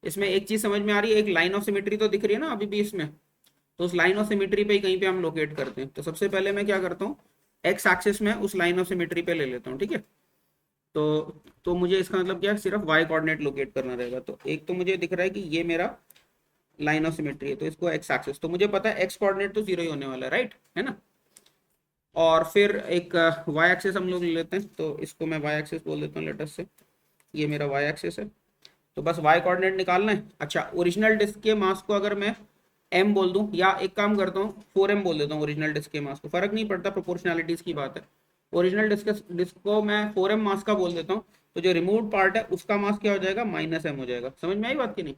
इसमें एक चीज समझ में आ रही है, एक लाइन ऑफ सिमेट्री तो दिख रही है ना अभी भी इसमें, तो उस लाइन ऑफ सिमेट्री पे ही कहीं पे हम लोकेट करते हैं। तो सबसे पहले मैं क्या करता हूँ, एक्स एक्सिस में उस लाइन ऑफ सिमेट्री पे ले लेता हूँ, ठीक है। तो मुझे इसका मतलब क्या है, सिर्फ वाई कोऑर्डिनेट लोकेट करना रहेगा। तो एक तो मुझे दिख रहा है कि ये मेरा लाइन ऑफ सिमेट्री है, तो इसको एक्स एक्सिस, तो मुझे पता है एक्स कोऑर्डिनेट तो 0 ही होने वाला है, राइट है ना। और फिर एक वाई एक्सिस हम लोग ले लेते हैं, तो इसको मैं वाई एक्सिस बोल देता हूँ लेटस से, ये मेरा वाई एक्सिस है। तो बस वाई कोऑर्डिनेट निकालना है। अच्छा, ओरिजिनल डिस्क के मास को अगर मैं m बोल दूं, या एक काम करता हूँ 4m बोल देता हूँ ओरिजिनल डिस्क के मास को, फर्क नहीं पड़ता, प्रोपोर्शनैलिटीज की बात है। ओरिजिनल डिस्क को मैं 4m मास का बोल देता हूँ, तो जो रिमूव्ड पार्ट है उसका मास क्या हो जाएगा, -m हो जाएगा। समझ में आई बात की नहीं,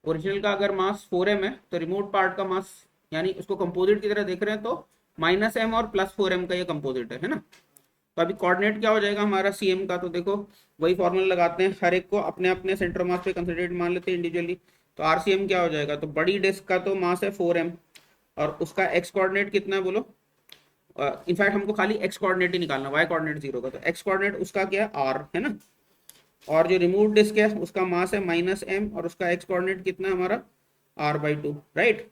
ओरिजिनल का अगर मास 4m है तो रिमूव्ड पार्ट का मास, यानी उसको कंपोजिट की तरह देख रहे हैं तो -m और +4m का ये कंपोजिट है ना। तो अभी कोऑर्डिनेट क्या हो जाएगा हमारा CM का, तो देखो वही फॉर्मूला लगाते हैं, हर एक को अपने अपने सेंटर मास पे कंसंट्रेट मान लेते हैं इंडिविजुअली। तो RCM क्या हो जाएगा, तो बड़ी डिस्क का तो मास है 4m और उसका x कोऑर्डिनेट कितना है बोलो, इनफैक्ट हमको खाली x कोऑर्डिनेट ही निकालना, y कोऑर्डिनेट 0 का, तो x कोऑर्डिनेट उसका क्या है, r है ना। और जो रिमूव डिस्क है उसका मास है -m और उसका x कोऑर्डिनेट कितना है हमारा, R/2, right,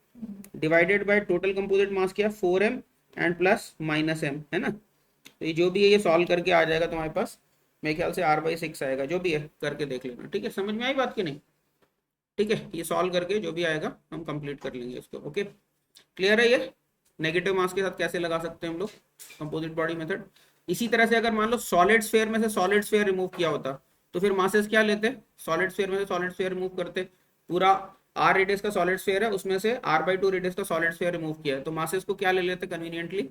divided by total composite mass क्या है 4m एंड प्लस -m, है ना। तो ये जो भी है ये सॉल्व करके आ जाएगा तुम्हारे पास, मेरे ख्याल से R/6 आएगा, जो भी है करके देख लेना, ठीक है। समझ में आई बात की नहीं, ठीक है, ये सॉल्व करके जो भी आएगा हम कंप्लीट कर लेंगे इसको। ओके, क्लियर है ये नेगेटिव मास के साथ कैसे लगा सकते हैं हम लोग कंपोजिट बॉडी मेथड। इसी तरह से अगर मान लो सॉलिड स्फीयर में से सॉलिड स्फीयर रिमूव किया होता, तो फिर मासेस क्या लेते, सॉलिड स्फीयर में से सॉलिड स्फीयर रिमूव करते, पूरा R रेडियस का सॉलिड स्फीयर है उसमें से R/2 रेडियस का सॉलिड स्फीयर रिमूव किया है, तो मासेस को क्या ले लेते कन्वीनियंटली,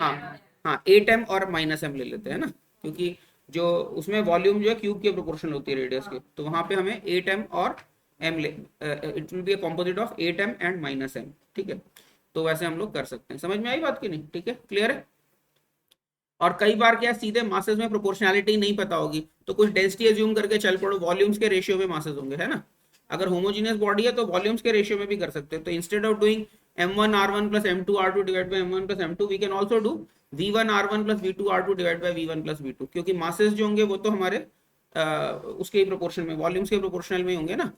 हाँ हाँ 8m और -m ले लेते हैं ना, क्योंकि जो उसमें वॉल्यूम जो है क्यूब के प्रोपोर्शनल होती है रेडियस के, तो वहां पे हमें 8m और m ले, it will be a composite of 8m and -m, ठीक है। तो वैसे हम लोग कर सकते हैं। समझ में आई बात की नहीं? ठीक है, क्लियर है। और कई बार क्या सीधे मासेस में प्रोपोर्शनैलिटी नहीं पता होगी, तो कुछ डेंसिटी एज्यूम करके चल पड़ो, वॉल्यूम्स के रेशियो में मासेस होंगे, है ना। अगर होमोजीनियस बॉडी है तो वॉल्यूम्स के रेशियो में भी कर सकते हैं। तो instead of doing m1r1 plus m2r2 divide by m1 plus m2, we can also do v1r1 plus v2r2 divide by v1 plus v2, क्योंकि मासेस जो होंगे वो तो हमारे उसके ही प्रोपोर्शन में, वॉल्यूम्स के प्रोपोर्शनल में होंगे ना।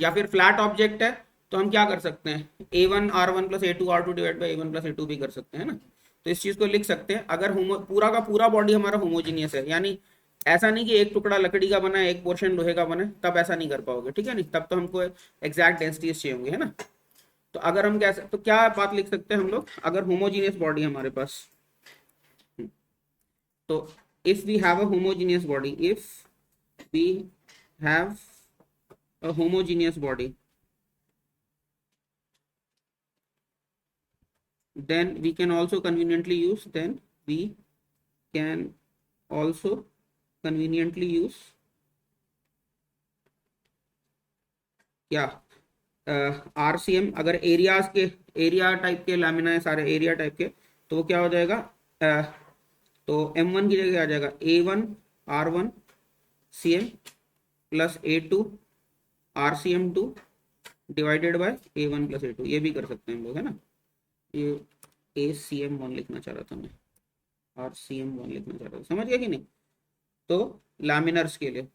या फिर फ्लैट ऑब्जेक्ट है तो हम क्या कर सकते हैं, a1r1 plus a2r2 divide by a1 plus a2 भी कर सकते हैं ना। तो इस चीज को लिख सकते हैं। अगर पूरा का पूरा बॉडी हमारा होमोजीनियस है, यानी ऐसा नहीं कि एक टुकड़ा लकड़ी का बना है एक पोर्शन लोहे का बना है, तब ऐसा नहीं कर पाओगे, ठीक है नहीं, तब तो हमको एग्जैक्ट डेंसिटीज चाहिए होंगे, है ना। तो अगर हम क्या, तो क्या बात लिख सकते हैं हम लोग, अगर होमोजीनियस बॉडी हमारे पास, तो if we have a homogeneous body, if we have a homogeneous body, then we can also conveniently use then we can also conveniently use क्या, आरसीएम। अगर एरियाज के, एरिया टाइप के लामिना है सारे area type के, तो वो क्या हो जाएगा, तो m1 की जगह आ जाएगा a1r1 cm plus a2 rcm2 divided by a1 plus a2। ये भी कर सकते हैं हम लोग, है ना। ये acm1 लिखना चाह रहा था मैं, rcm1 लिखना चाह रहा था, समझ गया कि नहीं। तो लैमिनर्स के लिए,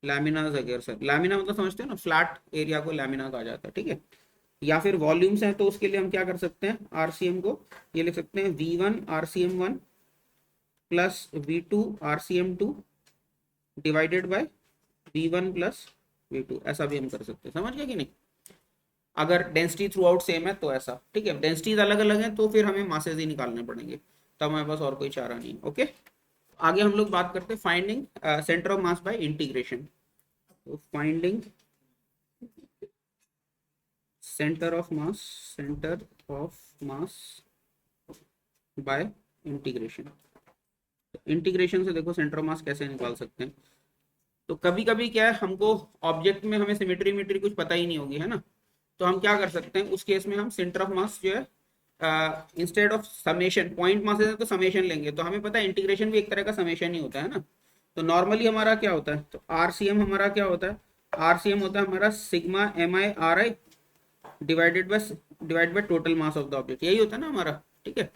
लैमिनास अगर सर, लैमिना मतलब समझते हो ना, फ्लैट एरिया को लैमिना कहा जाता है, ठीक है। या फिर वॉल्यूम्स हैं तो उसके लिए हम क्या कर सकते हैं, आरसीएम को ये लिख सकते हैं v1 rcm1 plus v2 rcm2 divided by v1 plus v2, ऐसा भी हम कर सकते हैं। समझ गए कि नहीं। अगर डेंसिटी थ्रू आउट सेम है तो ऐसा, ठीक है। डेंसिटीज अलग अलग हैं तो फिर हमें मासेज ही निकालने पड़ेंगे, तब हमारे पास और कोई चारा नहीं। ओके, आगे हम लोग बात करते हैं finding centre of mass by integration. तो finding centre of mass, centre of mass by integration. Integration से देखो सेंटर ऑफ मास कैसे निकाल सकते हैं। तो कभी कभी क्या है, हमको ऑब्जेक्ट में हमें सिमेट्री मिट्री कुछ पता ही नहीं होगी, है ना। तो हम क्या कर सकते हैं उस केस में, हम सेंटर ऑफ मास जो है instead of summation, point masses है तो समेशन लेंगे, तो हमें पता है इंटीग्रेशन भी एक तरह का समेशन ही होता है ना। तो नॉर्मली हमारा क्या होता है, तो आरसीएम हमारा क्या होता है, आरसीएम होता है हमारा sigma M I R i divide by total mass of the object, यही होता है ना हमारा, ठीक है।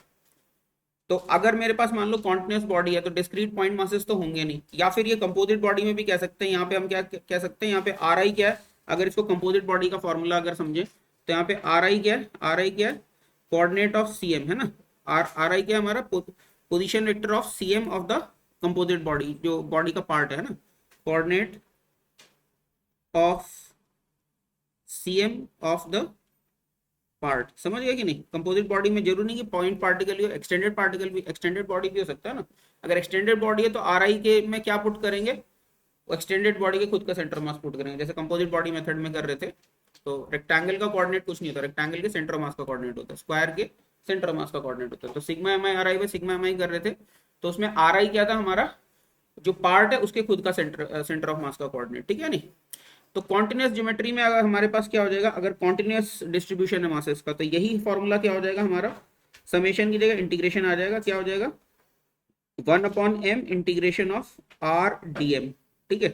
तो अगर मेरे पास मान लो कॉन्टिन्यूस बॉडी है तो डिस्क्रीट पॉइंट मासेस तो होंगे नहीं, या फिर ये कंपोजिट बॉडी में भी कह सकते हैं। यहाँ पे हम क्या कह सकते हैं, यहाँ पे आर आई क्या है, अगर इसको कंपोजिट बॉडी का फॉर्मूला अगर समझे तो यहाँ पे आर आई क्या है, आर आई क्या है, कोऑर्डिनेट ऑफ सीएम, है ना। आर आई क्या है हमारा, position vector of CM of the composite body, जो बॉडी का पार्ट है ना, coordinate of CM of the part. समझ गया कि नहीं। कंपोजिट बॉडी में जरूरी नहीं कि पॉइंट पार्टिकल हो, एक्सटेंडेड पार्टिकल भी, एक्सटेंडेड बॉडी भी हो सकता है ना। अगर एक्सटेंडेड बॉडी है तो आर आई के में क्या पुट करेंगे, वो एक्सटेंडेड बॉडी के खुद का सेंटर मास पुट करेंगे, जैसे कंपोजिट बॉडी मेथड में कर रहे थे। तो रेक्टेंगल का कोऑर्डिनेट कुछ नहीं होता, रेक्टेंगल के सेंटर मास का कोऑर्डिनेट होता है, स्क्वायर के सेंटर मास का कोऑर्डिनेट होता है। तो sigma M I R I by sigma M I कर रहे थे, तो उसमें आर आई क्या था हमारा, जो पार्ट है उसके खुद का सेंटर ऑफ मास का कोऑर्डिनेट, ठीक है नहीं। तो कॉन्टिन्यूस ज्योमेट्री में अगर हमारे पास क्या हो जाएगा, अगर कॉन्टिन्यूस डिस्ट्रीब्यूशन है मासेस का, तो यही फॉर्मूला क्या हो जाएगा हमारा, समेशन की जगह इंटीग्रेशन आ जाएगा, क्या हो जाएगा 1/m integration of r d m, ठीक है।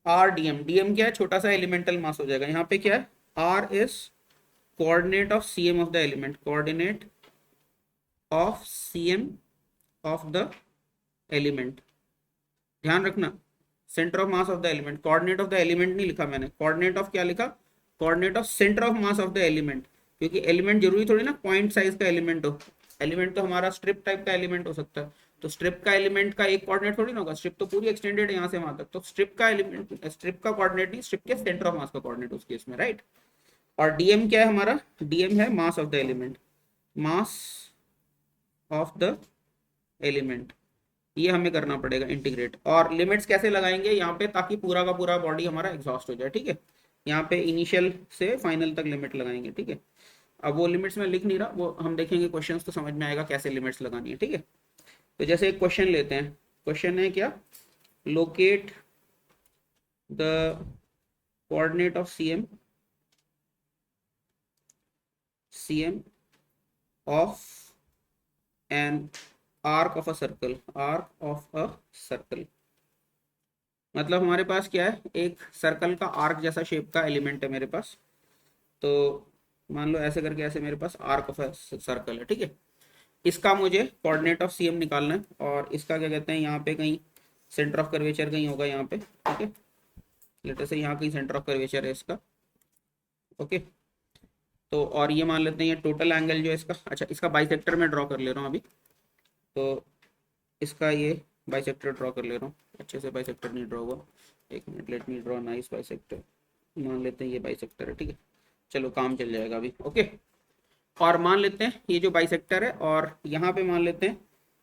R d m, d m क्या है, छोटा सा एलिमेंटल मास हो जाएगा। यहाँ पे क्या है, r is coordinate of CM of the element, coordinate of CM of the element. ध्यान रखना, centre of mass of the element, coordinate of the element नहीं लिखा मैंने, कोऑर्डिनेट ऑफ क्या लिखा, coordinate of centre of mass of the element. क्योंकि element जरूरी थोड़ी ना पॉइंट साइज का एलिमेंट हो, एलिमेंट तो हमारा स्ट्रिप टाइप का एलिमेंट हो सकता है। तो स्ट्रिप का एलिमेंट का एक कोऑर्डिनेट थोड़ी ना होगा, स्ट्रिप तो पूरी एक्सटेंडेड है यहाँ से वहां तक। तो स्ट्रिप का एलिमेंट, स्ट्रिप का कोऑर्डिनेट नहीं, स्ट्रिप के सेंटर ऑफ मास का कोऑर्डिनेट उस केस में, राइट। और डीएम क्या है हमारा, डीएम है मास of the element, mass of the element. ये हमें करना पड़ेगा इंटीग्रेट। और लिमिट्स कैसे लगाएंगे यहाँ पे, ताकि पूरा का पूरा बॉडी हमारा एग्जॉस्ट हो जाए, ठीक है। यहाँ पे इनिशियल से फाइनल तक लिमिट लगाएंगे, ठीक है। अब वो लिमिट्स में लिख नहीं रहा, वो हम देखेंगे क्वेश्चंस तो समझ में आएगा कैसे लिमिट्स लगानी है, ठीक है। तो जैसे एक क्वेश्चन लेते हैं, क्वेश्चन है क्या, locate the coordinate of CM of an arc of a circle। मतलब हमारे पास क्या है, एक सर्कल का आर्क जैसा शेप का एलिमेंट है मेरे पास। तो मान लो ऐसे करके, ऐसे मेरे पास आर्क ऑफ अ सर्कल है, ठीक है। इसका मुझे कोऑर्डिनेट ऑफ CM निकालना है, और इसका क्या कहते हैं, यहाँ पे कहीं सेंटर ऑफ कर्वेचर कहीं होगा यहाँ पे, ठीक है। लेटर से यहाँ कहीं सेंटर ऑफ कर्वेचर है इसका, ओके। तो और ये मान लेते हैं ये टोटल एंगल जो है इसका, अच्छा इसका बाइसेक्टर में ड्रॉ कर ले रहा हूँ अभी। तो इसका ये बाइसेक्टर ड्रॉ कर ले रहा हूँ, अच्छे से बाइसेक्टर नहीं ड्रॉ हुआ, एक minute, let me draw nice bisector. मान लेते हैं ये बाइसेक्टर है, ठीक है, चलो काम चल जाएगा अभी, ओके। और मान लेते हैं ये जो बाइसेक्टर है, और यहाँ पे मान लेते हैं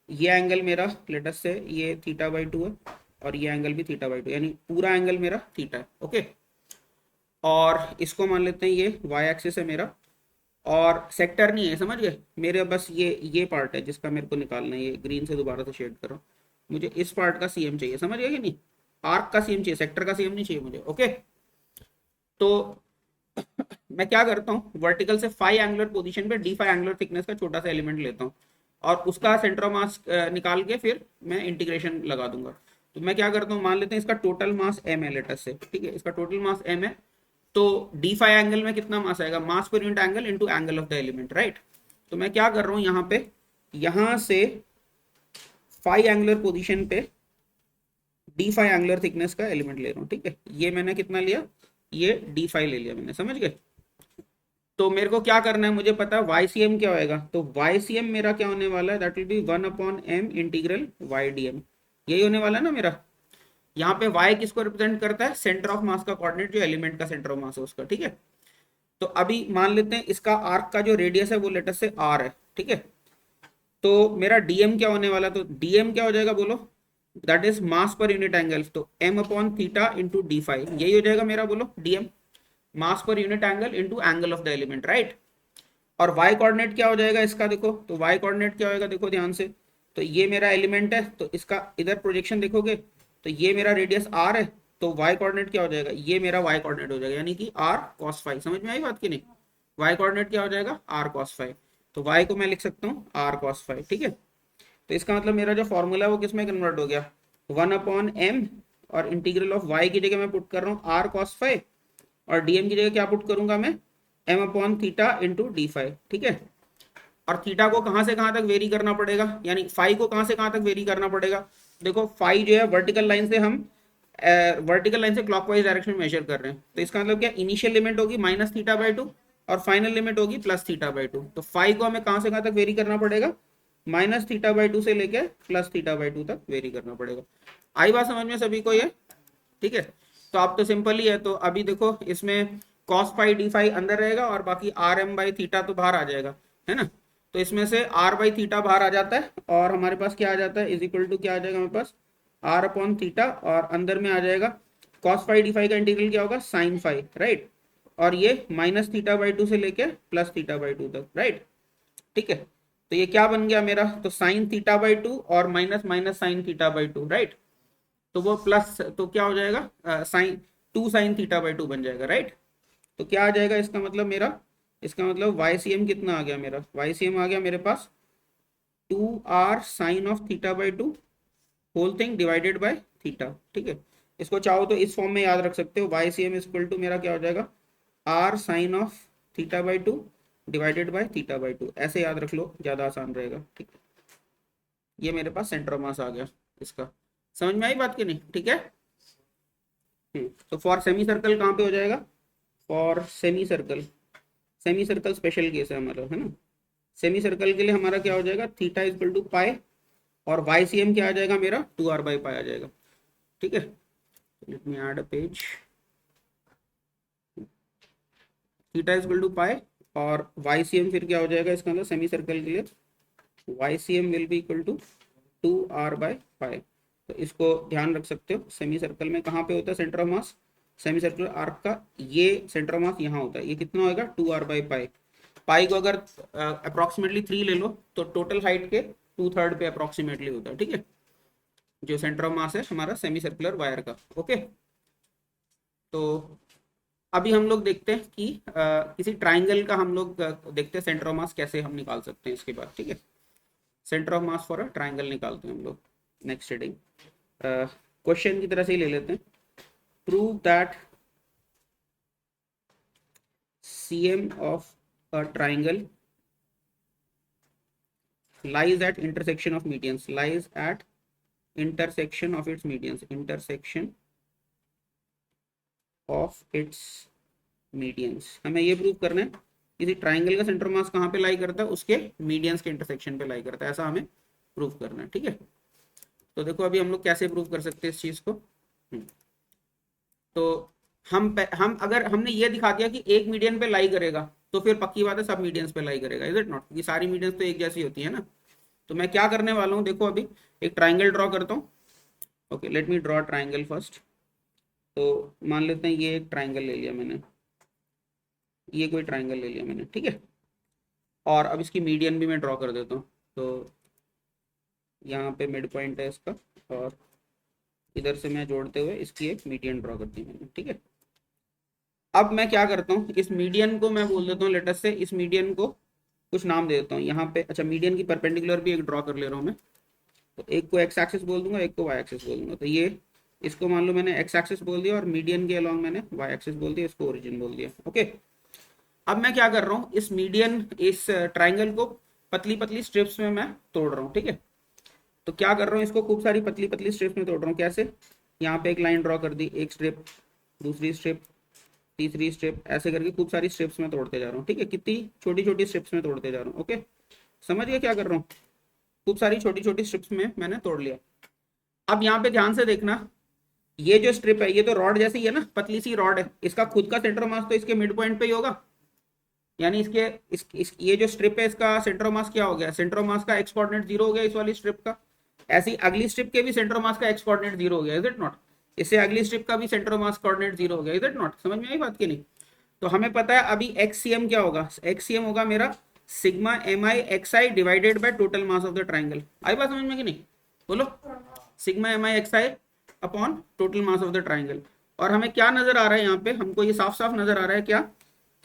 ये एंगल मेरा लेटस से ये θ/2 है, और ये एंगल भी θ/2, यानी पूरा एंगल मेरा थीटा है, ओके। और इसको मान लेते हैं ये वाई एक्सिस है मेरा, और सेक्टर नहीं है, समझ गए मेरे, बस ये पार्ट है जिसका मेरे को निकालना है। ये ग्रीन से दोबारा से शेड करो, मुझे इस पार्ट का CM चाहिए, समझ गए कि नहीं, आर्क का CM चाहिए, सेक्टर का CM नहीं चाहिए मुझे, ओके। तो मैं क्या करता हूँ, वर्टिकल से फाई एंगुलर पोजीशन पे d5 एंगुलर थिकनेस का छोटा सा एलिमेंट लेता हूँ, और उसका सेंटर ऑफ मास निकाल के फिर मैं इंटीग्रेशन लगा दूंगा। तो मैं क्या करता हूँ, मान लेते हैं इसका टोटल मास m है लेटर से, ठीक है, इसका टोटल मास m है। तो d5 एंगल में कितना मास आएगा, मास पर unit angle into angle of the element, right. तो मैं क्या कर रहा हूँ यहाँ पे, यहाँ से फाई एंगुलर पोजीशन पे d5 एंगुलर थिकनेस का एलिमेंट ले रहा हूँ, ठीक है। ये मैंने कितना लिया, ये d5 ले लिया मैंने, समझ गए। तो मेरे को क्या करना है, मुझे पता है YCM क्या होएगा, तो YCM मेरा क्या होने वाला है, that will be 1/m integral YDM, यही होने वाला है ना मेरा। यहाँ पे y किसको रिप्रेजेंट करता है, सेंटर ऑफ मास का कोऑर्डिनेट, जो एलिमेंट का सेंटर ऑफ मास है उसका, ठीक है। तो अभी मान लेते हैं इसका आर्क का जो रेडियस है वो लेटर से r है, ठीक है। तो मेरा dm क्या होने वाला, तो dm क्या हो जाएगा बोलो, दैट इज मास पर यूनिट एंगल, तो m/θ इंटू d5, यही हो जाएगा मेरा, बोलो dm, मास पर unit angle into angle of the element, right. और y कोऑर्डिनेट क्या हो जाएगा इसका, देखो तो y कोऑर्डिनेट क्या होगा, देखो ध्यान से, तो ये मेरा एलिमेंट है, तो इसका इधर प्रोजेक्शन देखोगे तो ये मेरा रेडियस r है, तो y कोऑर्डिनेट क्या हो जाएगा, ये मेरा y कोऑर्डिनेट हो जाएगा, यानी कि r cos phi, समझ में आई बात की नहीं। y कोऑर्डिनेट क्या हो जाएगा, r cos phi, तो y को मैं लिख सकता हूँ r cos phi, ठीक है। तो इसका मतलब मेरा जो फॉर्मूला है वो किस में कन्वर्ट हो गया, 1/m, और इंटीग्रल ऑफ y की जगह मैं पुट कर रहा हूँ r cos phi, और dm की जगह क्या पुट करूंगा मैं, m/θ इंटू d5, ठीक है। और थीटा को कहां से कहां तक वेरी करना पड़ेगा, यानी फाई को कहां से कहां तक वेरी करना पड़ेगा। देखो फाई जो है वर्टिकल लाइन से हम वर्टिकल लाइन से क्लॉकवाइज डायरेक्शन में मेजर कर रहे हैं, तो इसका मतलब क्या, इनिशियल लिमिट होगी -θ/2 और फाइनल लिमिट होगी +θ/2। तो फाई को हमें कहां से कहां तक वेरी करना पड़ेगा, -θ/2 से लेके +θ/2 तक वेरी करना पड़ेगा। आई बात समझ में सभी को ये, ठीक है। तो अब तो सिंपल ही है, तो अभी देखो इसमें cos phi d5 अंदर रहेगा, और बाकी rm/θ तो बाहर आ जाएगा, है ना। तो इसमें से r/θ बाहर आ जाता है, और हमारे पास क्या आ जाता है, इज इक्वल टू क्या आ जाएगा हमारे पास, r/θ, और अंदर में आ जाएगा cos phi d5 का इंटीग्रल क्या होगा, sin phi, राइट। और ये -θ/2 से लेके +θ/2 तक, राइट, ठीक है। तो ये क्या बन गया मेरा, तो sin θ/2 और माइनस sin θ/2, राइट। तो वो प्लस, तो क्या हो जाएगा, साइन 2 sin θ/2 बन जाएगा, राइट। तो क्या आ जाएगा इसका मतलब मेरा, इसका मतलब YCM कितना आ गया मेरा, YCM आ गया मेरे पास 2r sine of θ/2 whole thing divided by theta, ठीक है। इसको चाहो तो इस फॉर्म में याद रख सकते हो, YCM इक्वल टू मेरा क्या हो जाएगा, r sine of θ/2 divided by θ/2, ऐसे याद रख लो, ज़्यादा आसान रहेगा, ठीक है। ये मेरे पास सेंटर ऑफ मास आ गया इसका, समझ में आई बात की नहीं, ठीक है। तो फॉर सेमी सर्कल कहाँ पे हो जाएगा, for semi circle special case है हमारा, है ना। सेमी सर्कल के लिए हमारा क्या हो जाएगा, थीटा इक्वल टू पाई, और YCM क्या आ जाएगा मेरा, 2r/पाई आ जाएगा, ठीक है। Let me add a page, theta equal to pi, और YCM फिर क्या हो जाएगा इसका मतलब सेमी सर्कल के लिए, YCM will be equal to 2r/पाई। तो इसको ध्यान रख सकते हो, सेमी सर्कल में कहाँ पे होता है centre of mass, semi circular arc का ये सेंटर ऑफ मास यहाँ होता है, ये कितना होगा 2r/पाई। पाई को अगर अप्रोक्सीमेटली 3 ले लो तो टोटल हाइट के 2/3 पे अप्रोक्सीमेटली होता है, ठीक है। जो सेंटर ऑफ मास है हमारा सेमी सर्कुलर वायर का। ओके, तो अभी हम लोग देखते हैं कि किसी ट्राइंगल का हम लोग देखते हैं सेंटर ऑफ मास कैसे हम निकाल सकते हैं इसके बाद। ठीक है, centre of mass for a triangle निकालते हैं हम लोग नेक्स्ट हेडिंग। क्वेश्चन की तरह से ही ले लेते हैं। Prove that CM of a triangle lies at intersection of medians, lies at intersection of its medians, intersection of its medians। हमें ये प्रूव करना है किसी ट्राइंगल का सेंटर मास कहाँ पे लाई करता है, उसके मीडियंस के इंटरसेक्शन पे लाई करता है, ऐसा हमें प्रूव करना है। ठीक है, तो देखो अभी हम लोग कैसे प्रूव कर सकते हैं इस चीज को। तो हम अगर हमने ये दिखा दिया कि एक मीडियन पे लाई करेगा तो फिर पक्की बात है सब मीडियंस पे लाई करेगा, इज इट नॉट? ये सारी मीडियंस तो एक जैसी होती है ना। तो मैं क्या करने वाला हूँ, देखो अभी एक ट्राइंगल ड्रॉ करता हूँ। Okay, let me draw triangle first. तो मान लेते हैं ये एक ट्राइंगल ले लिया मैंने, ये कोई ट्राइंगल ले लिया मैंने, ठीक है। और अब इसकी मीडियन भी मैं ड्रॉ कर देता हूँ। तो यहाँ पे मिड पॉइंट है इसका, और इधर से मैं जोड़ते हुए इसकी एक मीडियन ड्रॉ कर दी मैंने, ठीक है। अब मैं क्या करता हूँ, इस मीडियन को मैं बोल देता हूँ लेटर से, इस मीडियन को कुछ नाम दे देता हूँ यहाँ पे। अच्छा, मीडियन की परपेंडिकुलर भी एक ड्रॉ कर ले रहा हूँ मैं। तो एक को एक्स एक्सिस बोल दूंगा, एक को वाई एक्सिस बोल दूंगा। तो ये इसको मान लो मैंने एक्स एक्सिस बोल दिया और मीडियन के अलॉन्ग मैंने वाई एक्सिस बोल दिया, इसको ओरिजिन बोल दिया। ओके, अब मैं क्या कर रहा हूँ, इस मीडियन इस ट्राइंगल को पतली पतली स्ट्रिप्स में मैं तोड़ रहा हूँ, ठीक है। तो क्या कर रहा हूँ, इसको खूब सारी पतली पतली स्ट्रिप्स में तोड़ रहा हूँ। कैसे? यहाँ पे एक लाइन ड्रॉ कर दी, एक स्ट्रिप, दूसरी स्ट्रिप, तीसरी स्ट्रिप, ऐसे करके खूब सारी स्ट्रिप्स में तोड़ते जा रहा हूँ, ठीक है। कितनी छोटी छोटी स्ट्रिप्स में तोड़ते जा रहा हूँ। ओके, समझ गए क्या कर रहा हूँ? खूब सारी छोटी छोटी स्ट्रिप्स में मैंने तोड़ लिया। अब यहाँ पे ध्यान से देखना, ये जो स्ट्रिप है ये तो रॉड जैसी है ना, पतली सी रॉड है, इसका खुद का सेंटर मास तो इसके मिड पॉइंट पे ही होगा। यानी ये जो स्ट्रिप है इसका सेंटर मास क्या हो गया, सेंटर मास का एक्स कोऑर्डिनेट 0 हो गया इस वाली स्ट्रिप का। ऐसी अगली स्ट्रिप के भी सेंटर मास का एक्स कोऑर्डिनेट 0 हो गया, इज इट नॉट? इससे अगली स्ट्रिप का भी सेंटर मास कोऑर्डिनेट 0 हो गया, इज इट नॉट? समझ में आई बात की नहीं? तो हमें पता है अभी XCM क्या होगा, XCM होगा मेरा sigma MI XI divided by total mass of the triangle. आई बात समझ में कि नहीं? बोलो, sigma MI XI upon total mass of the triangle. और हमें क्या नजर आ रहा है यहाँ पे, हमको ये साफ साफ नजर आ रहा है क्या,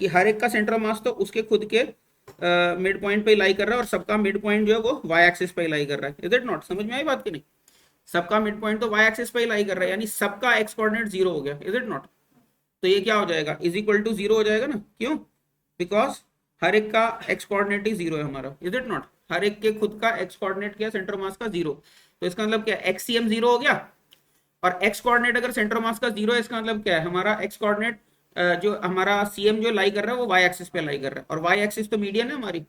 कि हर एक का सेंटर मास तो उसके खुद के मिड पॉइंट पे लाई कर रहा है, और सबका मिड पॉइंट जो है वो वाई एक्सिस पे लाई कर रहा है, इज इट नॉट? समझ में आई बात की नहीं? सबका मिड पॉइंट तो वाई एक्सिस पे लाई कर रहा है, यानी सबका एक्स कोऑर्डिनेट 0 हो गया, इज इट नॉट? तो ये क्या हो जाएगा, इज इक्वल टू 0 हो जाएगा ना। क्यों? बिकॉज हर एक का एक्स कोऑर्डिनेट ही 0 है हमारा, इज इट नॉट? हर एक के खुद का एक्स कोऑर्डिनेट क्या, सेंटर मास का 0। तो इसका मतलब क्या, XCM 0 हो गया। और एक्स कोऑर्डिनेट अगर सेंटर मास का 0 है, इसका मतलब क्या है, हमारा एक्स कोऑर्डिनेट जो हमारा CM जो लाई कर रहा है वो वाई एक्सिस पे लाई कर रहा है, और वाई एक्सिस तो मीडियन है हमारी।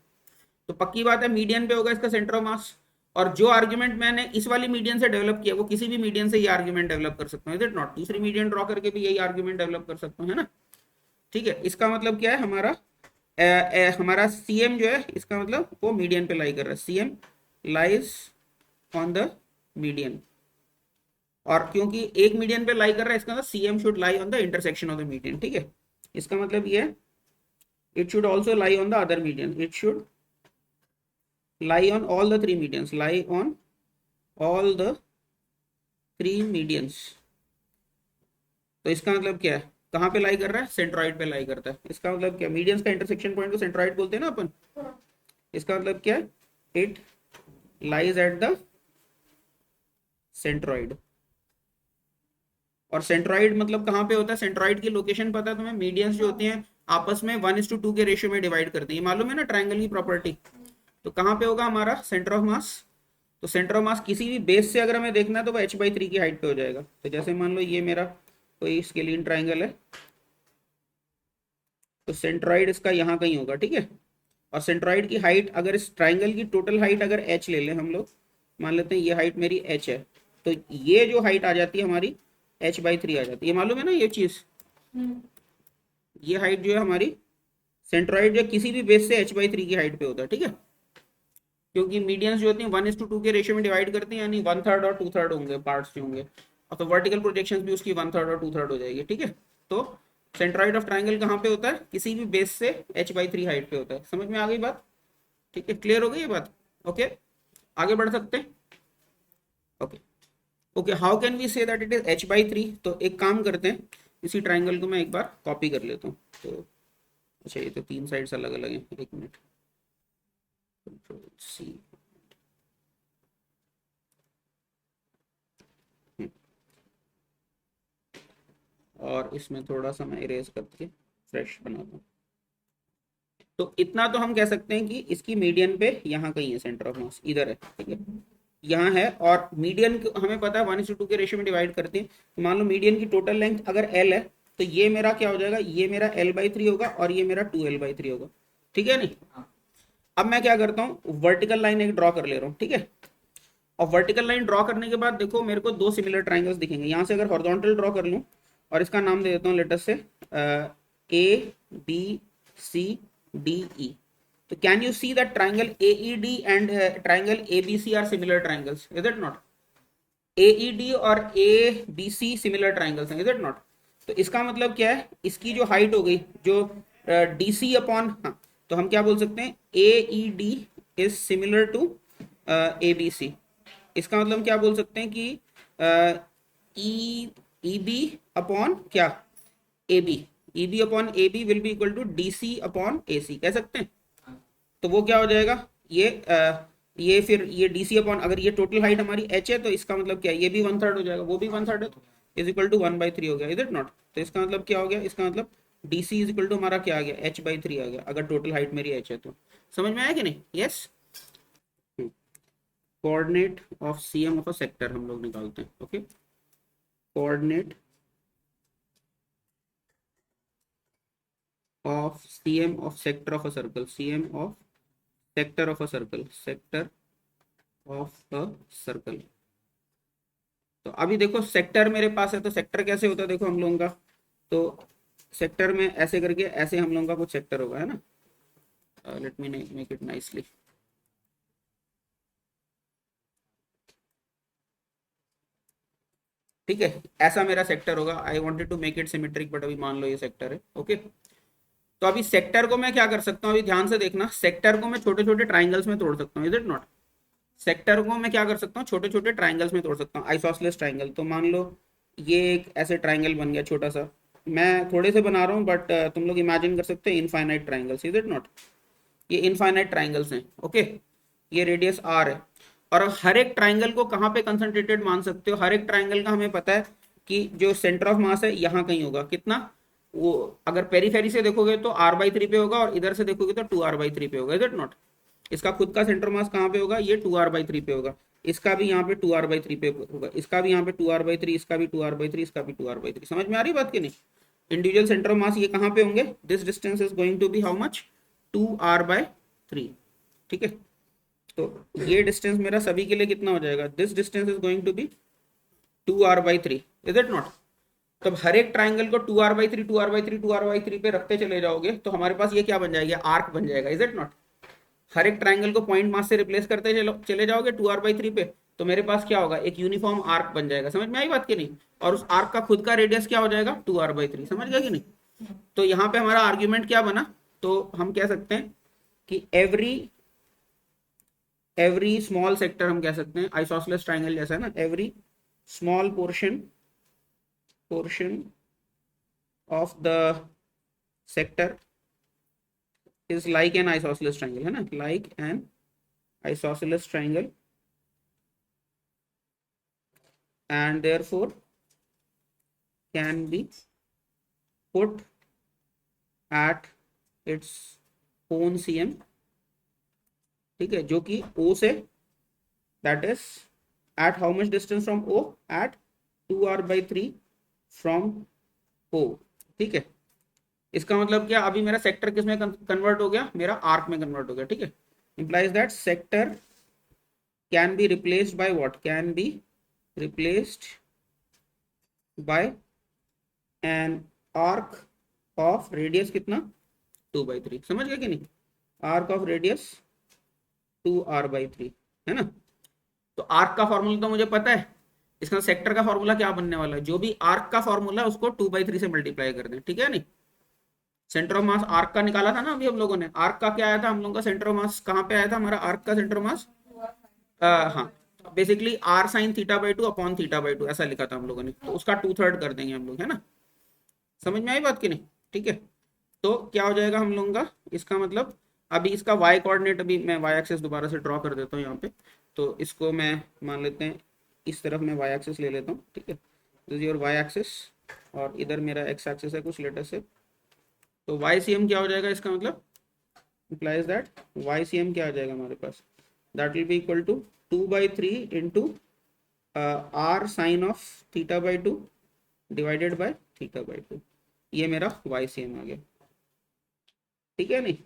तो पक्की बात है मीडियन पे होगा इसका सेंटर ऑफ मास। और जो आर्ग्यूमेंट मैंने इस वाली मीडियन से डेवलप किया, वो किसी भी मीडियन से ये आर्ग्यूमेंट डेवलप कर सकता हूँ, इज इट नॉट? दूसरी मीडियन ड्रॉ करके भी यही आर्ग्यूमेंट डेवलप कर सकता हूँ, है ना। ठीक है, इसका मतलब क्या है, हमारा CM जो है इसका मतलब वो मीडियन पे लाई कर रहा है, CM lies on the median. और क्योंकि एक मीडियन पे लाई कर रहा है, इसका मतलब CM should lie on the intersection of the median, ठीक है। इसका मतलब ये है, it should also lie on the other median, it should lie on all the three medians, lie on all the three medians। तो इसका मतलब क्या है, कहाँ पे लाई कर रहा है, सेंट्रॉइड पे लाई करता है। इसका मतलब क्या, मीडियंस का इंटरसेक्शन पॉइंट को सेंट्रॉइड बोलते हैं ना अपन। इसका मतलब क्या है, it lies at the centroid. और सेंट्रॉइड मतलब कहाँ पे होता है, सेंट्रॉइड की लोकेशन पता है तुम्हें? मीडियंस जो होती हैं आपस में 1:2 के रेशियो में डिवाइड करते हैं, ये मालूम है ना ट्राइंगल की प्रॉपर्टी। तो कहाँ पे होगा हमारा सेंटर ऑफ मास? तो सेंटर ऑफ मास किसी भी बेस से अगर हमें देखना है तो वो h/3 की हाइट पे हो जाएगा। तो जैसे मान लो ये मेरा कोई स्केलीन ट्राइंगल है, तो सेंट्रॉइड इसका यहाँ कहीं होगा, ठीक है। और सेंट्रॉइड की हाइट, अगर इस ट्राइंगल की टोटल हाइट अगर h ले लें हम लोग, मान लेते हैं ये हाइट मेरी h है, तो ये जो हाइट आ जाती है हमारी h/3 आ जाती है, ये मालूम है ना ये चीज। ये हाइट जो है हमारी, सेंट्रॉइड जो किसी भी बेस से h/3 की हाइट पे होता है, ठीक है। क्योंकि मीडियंस जो होती हैं 1:2 के रेशियो में डिवाइड करते हैं, यानी 1/3 और 2/3 होंगे पार्ट्स जो होंगे, और तो वर्टिकल प्रोजेक्शंस भी उसकी 1/3 और 2/3 हो जाएगी, ठीक है। तो सेंट्रॉइड ऑफ ट्राइंगल कहाँ पे होता है, किसी भी बेस से h/3 हाइट पे होता है। समझ में आ गई बात? ठीक है, क्लियर हो गई ये बात? ओके, आगे बढ़ सकते हैं। Okay, okay, how can we say that it is h/3? तो एक काम करते हैं, इसी ट्राइंगल को मैं एक बार कॉपी कर लेता हूँ। तो अच्छा, ये तो तीन साइड्स अलग अलग हैं, एक मिनट, कंट्रोल सी। और इसमें थोड़ा सा मैं इरेज करके फ्रेश बना दूँ। तो इतना तो हम कह सकते हैं कि इसकी मीडियन पे यहाँ कहीं है, सेंटर ऑफ मास इधर है, ठीक है, यहाँ है। और मीडियन हमें पता है 1:2 के रेशियो में डिवाइड करते हैं। तो मान लो मीडियन की टोटल लेंथ अगर l है, तो ये मेरा क्या हो जाएगा, ये मेरा l/3 होगा और ये मेरा 2l/3 होगा, ठीक है नहीं। अब मैं क्या करता हूँ, वर्टिकल लाइन एक ड्रॉ कर ले रहा हूँ, ठीक है। और वर्टिकल लाइन ड्रॉ करने के बाद देखो मेरे को दो सिमिलर ट्राइंगल्स दिखेंगे। यहाँ से अगर हॉरिजॉन्टल ड्रॉ कर लूँ और इसका नाम दे देता हूँ लेटर से ABCDE, तो can you see that triangle AED and triangle ABC are similar triangles, is it not? AED और ABC सिमिलर ट्राइंगल्स हैं, इज इट नॉट? तो इसका मतलब क्या है, इसकी जो हाइट हो गई, जो DC अपॉन, हाँ, तो हम क्या बोल सकते हैं, AED is similar to ABC। इसका मतलब हम क्या बोल सकते हैं कि EB अपॉन क्या, AB, EB upon AB will be equal to DC upon AC, कह सकते हैं। तो वो क्या हो जाएगा, ये फिर ये DC अपॉन, अगर ये टोटल हाइट हमारी h है, तो इसका मतलब क्या है, ये भी 1/3 हो जाएगा, वो भी 1/3 है, तो इज इक्वल टू 1/3 हो गया, इज इट नॉट? तो इसका मतलब क्या हो गया, इसका मतलब DC इज इक्वल टू हमारा क्या आ गया, h/3 आ गया, अगर टोटल हाइट मेरी h है तो। समझ में आया कि नहीं? Yes. Coordinate of CM of a sector हम लोग निकालते हैं। Okay, coordinate of CM of sector of a circle, CM of sector of a circle, sector of a circle. तो अभी देखो सेक्टर मेरे पास है, तो सेक्टर कैसे होता है देखो हम लोगों का, तो सेक्टर में ऐसे करके, ऐसे हम लोगों का कुछ सेक्टर होगा, है ना। Let me make it nicely. ठीक है, ऐसा मेरा सेक्टर होगा। I wanted to make it symmetric, but अभी मान लो ये सेक्टर है। ओके, तो अभी सेक्टर को मैं क्या कर सकता हूँ, अभी ध्यान से देखना, सेक्टर को मैं छोटे छोटे ट्राइंगल्स में तोड़ सकता हूँ, इज इट नॉट? सेक्टर को मैं क्या कर सकता हूँ, छोटे छोटे ट्राइंगल्स में तोड़ सकता हूँ, आइसोसेलेस ट्राइंगल। तो मान लो ये एक ऐसे ट्राइंगल बन गया छोटा सा, मैं थोड़े से बना रहा हूँ, बट तुम लोग इमेजिन कर सकते हो infinite triangles, is it not? ये इनफाइनाइट ट्राइंगल्स हैं। ओके, ये रेडियस r है। और हर एक ट्राइंगल को कहाँ पे कंसंट्रेटेड मान सकते हो, हर एक ट्राइंगल का हमें पता है कि जो सेंटर ऑफ मास है यहाँ कहीं होगा, कितना, वो अगर पेरीफेरी से देखोगे तो r/3 पे होगा, और इधर से देखोगे तो 2r/3 पे होगा, इज इट नॉट? इसका खुद का सेंटर मास कहाँ पे होगा, ये 2r/3 पे होगा। इसका भी यहाँ पे 2r/3 पे होगा, इसका भी यहाँ पे 2r/3, इसका भी 2r/3, इसका भी 2r/3। समझ में आ रही बात कि नहीं? इंडिविजुअल सेंटर ऑफ मास ये कहाँ पे होंगे, this distance is going to be how much, 2r/3। ठीक है, तो ये डिस्टेंस मेरा सभी के लिए कितना हो जाएगा, this distance is going to be 2r/3, is it not? तब हर एक ट्राइंगल को 2r/3 2r/3 2r/3 पे रखते चले जाओगे, तो हमारे पास ये क्या बन जाएगा, आर्क बन जाएगा, इज इट नॉट? हर एक ट्राइंगल को पॉइंट मास से रिप्लेस करते चले जाओगे 2r/3 पे, तो मेरे पास क्या होगा, एक यूनिफॉर्म आर्क बन जाएगा। समझ में आई बात कि नहीं? और उस आर्क का खुद का रेडियस क्या हो जाएगा, 2r/3। समझ गया कि नहीं? तो यहाँ पे हमारा आर्ग्यूमेंट क्या बना, तो हम कह सकते हैं कि एवरी स्मॉल सेक्टर, हम कह सकते हैं आइसोसेलेस ट्राइंगल जैसा है ना, every small portion of the sector is like an isosceles triangle, है ना, like an isosceles triangle, and therefore can be put at its own CM। ठीक है, जो कि O से, that is at how much distance from O, at 2r/3 from O। ठीक है, इसका मतलब क्या, अभी मेरा सेक्टर किस में कन्वर्ट हो गया, मेरा आर्क में कन्वर्ट हो गया। ठीक है, implies that sector can be replaced by what, can be replaced by an arc of radius कितना, 2/3। समझ गया कि नहीं? आर्क ऑफ रेडियस 2r/3, है ना। तो आर्क का फॉर्मूला तो मुझे पता है, इसका सेक्टर का फॉर्मूला क्या बनने वाला है, जो भी आर्क का फॉर्मूला है उसको 2/3 से मल्टीप्लाई कर दें। ठीक है नहीं, सेंटर ऑफ मास आर्क का निकाला था ना अभी हम लोगों ने, आर्क का क्या आया था हम लोगों का, सेंटर ऑफ मास कहाँ पे आया था हमारा, आर्क का सेंटर ऑफ मास, हाँ, basically r sine theta by two upon theta by two ऐसा लिखा था हम लोगों ने, तो उसका 2/3 कर देंगे हम लोग, है ना। समझ में आई बात कि नहीं? ठीक है, तो क्या हो जाएगा हम लोगों का इसका मतलब, अभी इसका वाई कोऑर्डिनेट, अभी मैं वाई एक्सिस दोबारा से ड्रॉ कर देता हूँ यहाँ पे। तो इसको मैं मान लेते हैं, इस तरफ मैं वाई एक्सिस ले लेता हूँ, ठीक है, this is your y axis, और इधर मेरा एक्स एक्सिस है कुछ लेटर से। तो वाई सी एम क्या हो जाएगा इसका मतलब, implies that YCM क्या आ जाएगा हमारे पास, that will be equal to 2/3 into R sin of theta by 2 divided by theta by 2, ये मेरा YCM आ गया, ठीक है। नहीं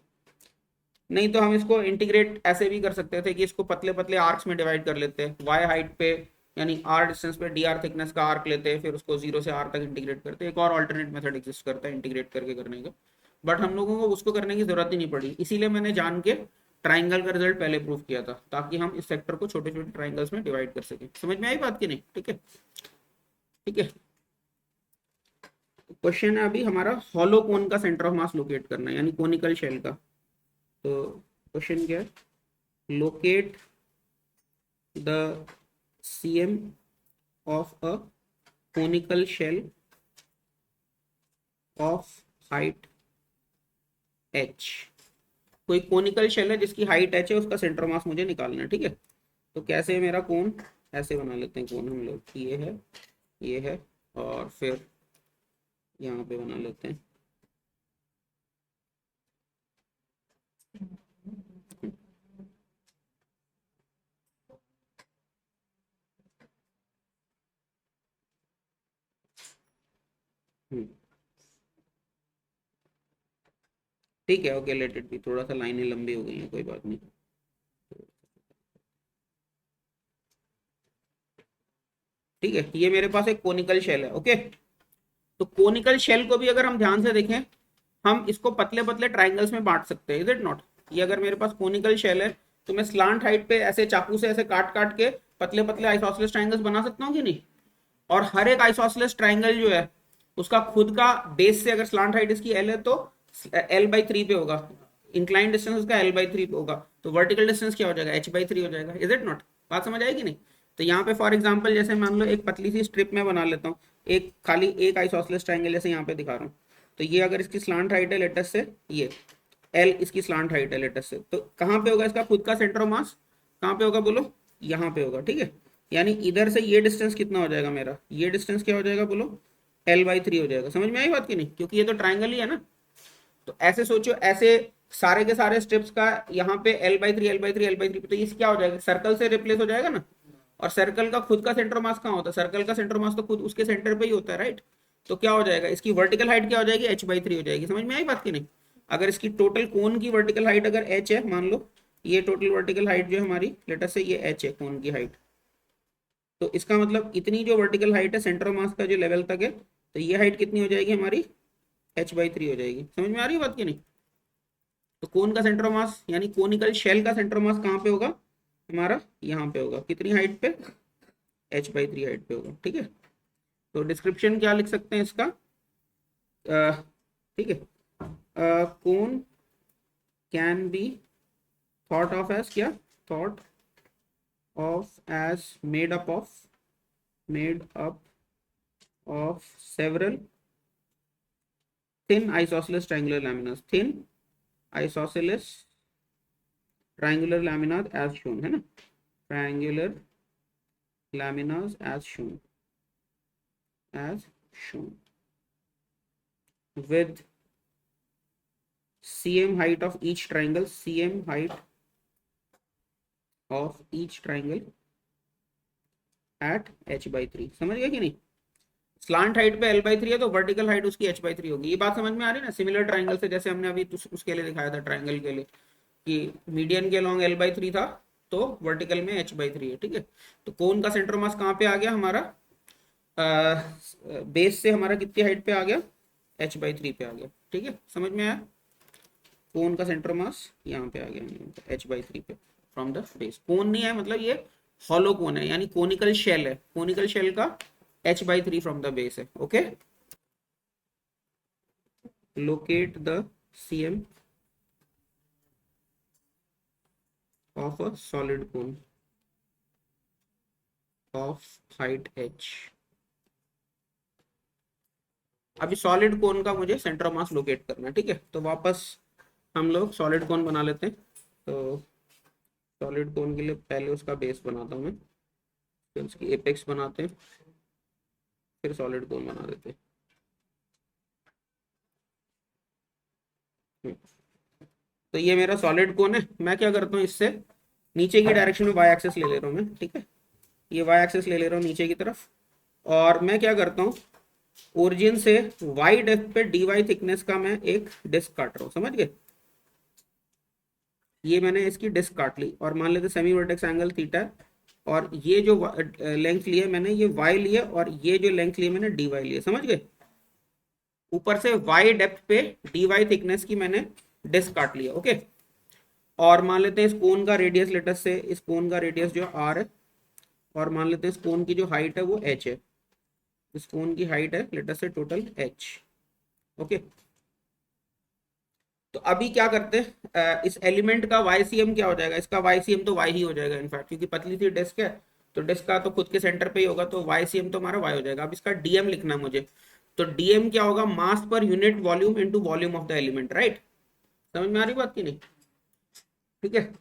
नहीं तो हम इसको इंटीग्रेट ऐसे भी कर सकते थे कि इसको पतले पतले आर्क्स में डिवाइड कर लेते हैं, y हाइट पे यानी r डिस्टेंस पे dr थिकनेस का आर्क लेते हैं, फिर उसको 0 से r तक इंटीग्रेट करते हैं। एक और अल्टरनेट मेथड एग्जिस्ट करता है इंटीग्रेट करके करने का, बट हम लोगों को उसको करने की जरूरत ही नहीं पड़ी, इसीलिए मैंने जान के ट्राइंगल का रिजल्ट पहले प्रूव किया था, ताकि हम इस सेक्टर को छोटे छोटे ट्राइंगल्स में डिवाइड कर सकें। समझ में आई बात की नहीं? ठीक है, ठीक है। क्वेश्चन है अभी हमारा हॉलो कोन का सेंटर ऑफ मास लोकेट करना है, यानी कोनिकल शेल का। तो क्वेश्चन क्या है, locate the CM of a conical shell of height h। कोई कोनिकल शेल है जिसकी हाइट h है, उसका सेंटर मास मुझे निकालना है, ठीक है। तो कैसे मेरा कोन, ऐसे बना लेते हैं कोन हम लोग, ये है, ये है, और फिर यहाँ पे बना लेते हैं, ठीक है, ओके, लेट इट भी, थोड़ा सा लाइनें लंबी हो गई हैं, कोई बात नहीं। ठीक है, ये मेरे पास एक कोनिकल शेल है, ओके। तो कोनिकल शेल को भी अगर हम ध्यान से देखें, हम इसको पतले पतले ट्राइंगल्स में बांट सकते हैं, इज इट नॉट। ये अगर मेरे पास कोनिकल शेल है, तो मैं स्लांट हाइट पे ऐसे चाकू से ऐसे काट काट के पतले पतले आइसोसेलेस ट्राइंगल्स बना सकता हूँ कि नहीं। और हर एक आइसोसेलेस ट्राइंगल जो है, उसका खुद का बेस से, अगर स्लांट हाइट इसकी एल है, तो L/3 पे होगा, इंक्लाइन डिस्टेंस उसका L/3 पे होगा, तो वर्टिकल डिस्टेंस क्या हो जाएगा, H/3 हो जाएगा, इज इट नॉट। बात समझ आएगी नहीं? तो यहाँ पे फॉर एग्जाम्पल जैसे मान लो एक पतली सी स्ट्रिप में बना लेता हूँ, एक खाली एक आइसोसेलेस ट्राइंगल जैसे यहाँ पे दिखा रहा हूँ। तो ये अगर इसकी स्लांट हाइट है लेटस से, ये एल इसकी स्लांट हाइट है लेटस से, तो कहाँ पे होगा इसका खुद का सेंटर ऑफ मास, कहाँ पे होगा बोलो, यहाँ पे होगा, ठीक है। यानी इधर से ये डिस्टेंस कितना हो जाएगा मेरा, ये डिस्टेंस क्या हो जाएगा बोलो, L/3 हो जाएगा। समझ में आई बात की नहीं? क्योंकि ये तो ट्राइंगल ही है ना। तो ऐसे सोचो, ऐसे सारे के सारे स्टेप्स का यहाँ पे L/3 L/3 L/3, तो ये क्या हो जाएगा, सर्कल से रिप्लेस हो जाएगा ना। और सर्कल का खुद का सेंटर मास कहाँ होता है, सर्कल का सेंटर मास तो खुद उसके सेंटर पे ही होता है, राइट। तो क्या हो जाएगा, इसकी वर्टिकल हाइट क्या हो जाएगी, H/3 हो जाएगी। समझ में आई बात की नहीं? अगर इसकी टोटल कोन की वर्टिकल हाइट अगर h है, मान लो ये टोटल वर्टिकल हाइट जो है हमारी, लेटर से ये h है कोन की हाइट, तो इसका मतलब इतनी जो वर्टिकल हाइट है सेंटर मास का जो लेवल तक है, तो ये हाइट कितनी हो जाएगी हमारी, H/3 हो जाएगी। समझ में आ रही है बात की नहीं? तो कोन का सेंटर मास यानी कोनिकल शेल का सेंटर मास कहाँ पे होगा हमारा, यहाँ पे होगा, कितनी हाइट पे, H/3 हाइट पे होगा, ठीक है। तो डिस्क्रिप्शन क्या लिख सकते हैं इसका, ठीक है, cone can be thought of as क्या, thought of as made up of several thin isosceles triangular laminas, thin isosceles triangular laminas as shown, है ना, triangular laminas as shown with CM height of each triangle, CM height of each triangle at H/3। समझ गया कि नहीं? Slant height पे L/3 है, तो vertical height उसकी H/3 होगी। ये बात समझ में आ रही है ना, सिमिलर ट्राइंगल से, जैसे हमने अभी उसके लिए दिखाया था ट्राइंगल के लिए कि मीडियन के लॉन्ग L/3 था, तो वर्टिकल में H/3 है, ठीक है। तो कोन का सेंटर मास कहाँ पे आ गया हमारा, बेस से हमारा कितनी हाइट पे आ गया, H/3 पे आ गया, ठीक है। समझ में आया? कोन का सेंटर मास यहाँ पे आ गया H/3 पे फ्रॉम द बेस। कोन नहीं है मतलब ये हॉलो कोन है, यानी कोनिकल शेल है, कोनिकल शेल का H/3 फ्रॉम द बेस है, okay. Locate the CM of a solid cone of height h। अभी सॉलिड कोन का मुझे सेंटर ऑफ मास लोकेट करना है, ठीक है। तो वापस हम लोग सॉलिड कोन बना लेते हैं। तो सॉलिड कोन के लिए पहले उसका बेस बनाता हूँ मैं, फिर उसकी एपेक्स बनाते हैं, फिर सॉलिड कोन बना देते हैं। तो ये मेरा सॉलिड कोन है। मैं क्या करता हूँ, इससे नीचे की डायरेक्शन में वाई एक्सेस ले ले रहा हूँ मैं, ठीक है। ये वाई एक्सेस ले ले रहा हूँ नीचे की तरफ, और मैं क्या करता हूँ, ओरिजिन से वाई डेप्थ पे डी वाई थिकनेस का मैं एक डिस्क काट रहा हूँ, समझ गए। ये मैंने इसकी डिस्क काट ली, और मान लेते सेमी वर्टेक्स एंगल थीटा है, और ये जो लेंथ लिए मैंने, ये वाई लिए, और ये जो लेंथ लिए मैंने डी वाई लिए, समझ गए। ऊपर से वाई डेप्थ पे डी वाई थिकनेस की मैंने डिस्क काट लिया, ओके। और मान लेते हैं इस कोन का रेडियस, लेटस से इस कोन का रेडियस जो आर है, और मान लेते हैं इस कोन की जो हाइट है वो एच है। इस कोन की हाइट है let's say total H, okay. तो अभी क्या करते हैं, इस एलिमेंट का वाईसीएम क्या हो जाएगा, इसका वाईसीएम तो वाई ही हो जाएगा इनफैक्ट, क्योंकि पतली सी डिस्क है तो डिस्क का तो खुद के सेंटर पे ही होगा, तो वाईसीएम तो हमारा वाई हो जाएगा। अब इसका डीएम लिखना है मुझे, तो डीएम क्या होगा, मास पर unit volume into volume of the element, right. समझ में आ रही बात की नहीं, ठीक है।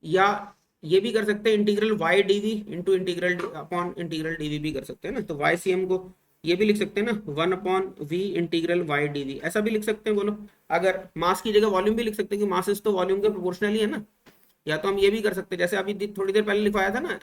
या ये भी कर सकते हैं, integral y dv into integral upon integral dv भी कर सकते हैं ना। तो वाईसीएम को ये भी लिख सकते हैं ना, 1/v इंटीग्रल वाई डीवी, ऐसा भी लिख सकते हैं। बोलो, अगर मास की जगह वॉल्यूम भी लिख सकते हैं कि मासेस तो वॉल्यूम के प्रोपोर्शनल ही है ना। या तो हम ये भी कर सकते हैं, जैसे अभी थोड़ी देर पहले लिखवाया था ना,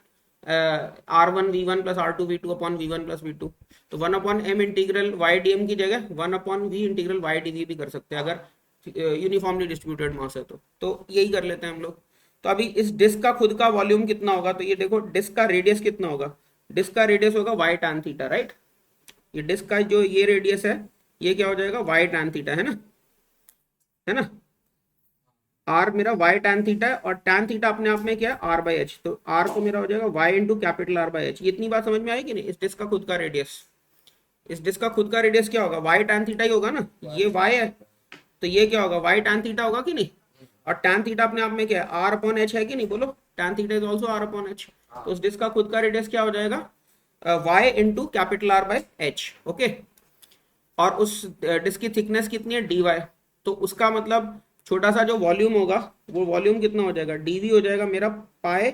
R1v1 plus R2v2 upon v1 plus v2, तो 1/m इंटीग्रल वाई डीएम की जगह 1/v इंटीग्रल वाई डीवी भी कर सकते हैं, अगर यूनिफॉर्मली डिस्ट्रीब्यूटेड मास है तो यही कर लेते हैं हम लोग। तो अभी इस डिस्क का खुद का वॉल्यूम कितना होगा, तो ये देखो डिस्क का रेडियस कितना होगा, डिस्क का रेडियस होगा वाई टैन थीटा, राइट। ये डिस्क का जो ये रेडियस है, ये क्या हो जाएगा, वाई टैन थीटा, है ना, है ना। आर मेरा वाई टैन थीटा है, और टैन थीटा अपने आप में क्या है, आर बाई एच। तो आर तो मेरा हो जाएगा y into capital r by h. इतनी बात समझ में आएगी नहीं। इस डिस्क का खुद का रेडियस, इस डिस्क का खुद का रेडियस क्या होगा, वाई टैन थीटा ही होगा ना, ये वाई है तो ये क्या होगा, वाई टैन थीटा होगा कि नहीं। और टैन थीटा अपने आप में क्या है, आर अपॉन एच है कि नहीं, बोलो। Tan theta is also r upon h. तो उस डिस्क का खुद का रेडियस क्या हो जाएगा, y into capital r by h, okay. और उस डिस्क की थिकनेस कितनी है, डी वाई। तो उसका मतलब छोटा सा जो वॉल्यूम होगा, वो वॉल्यूम कितना हो जाएगा, डीवी हो जाएगा मेरा pi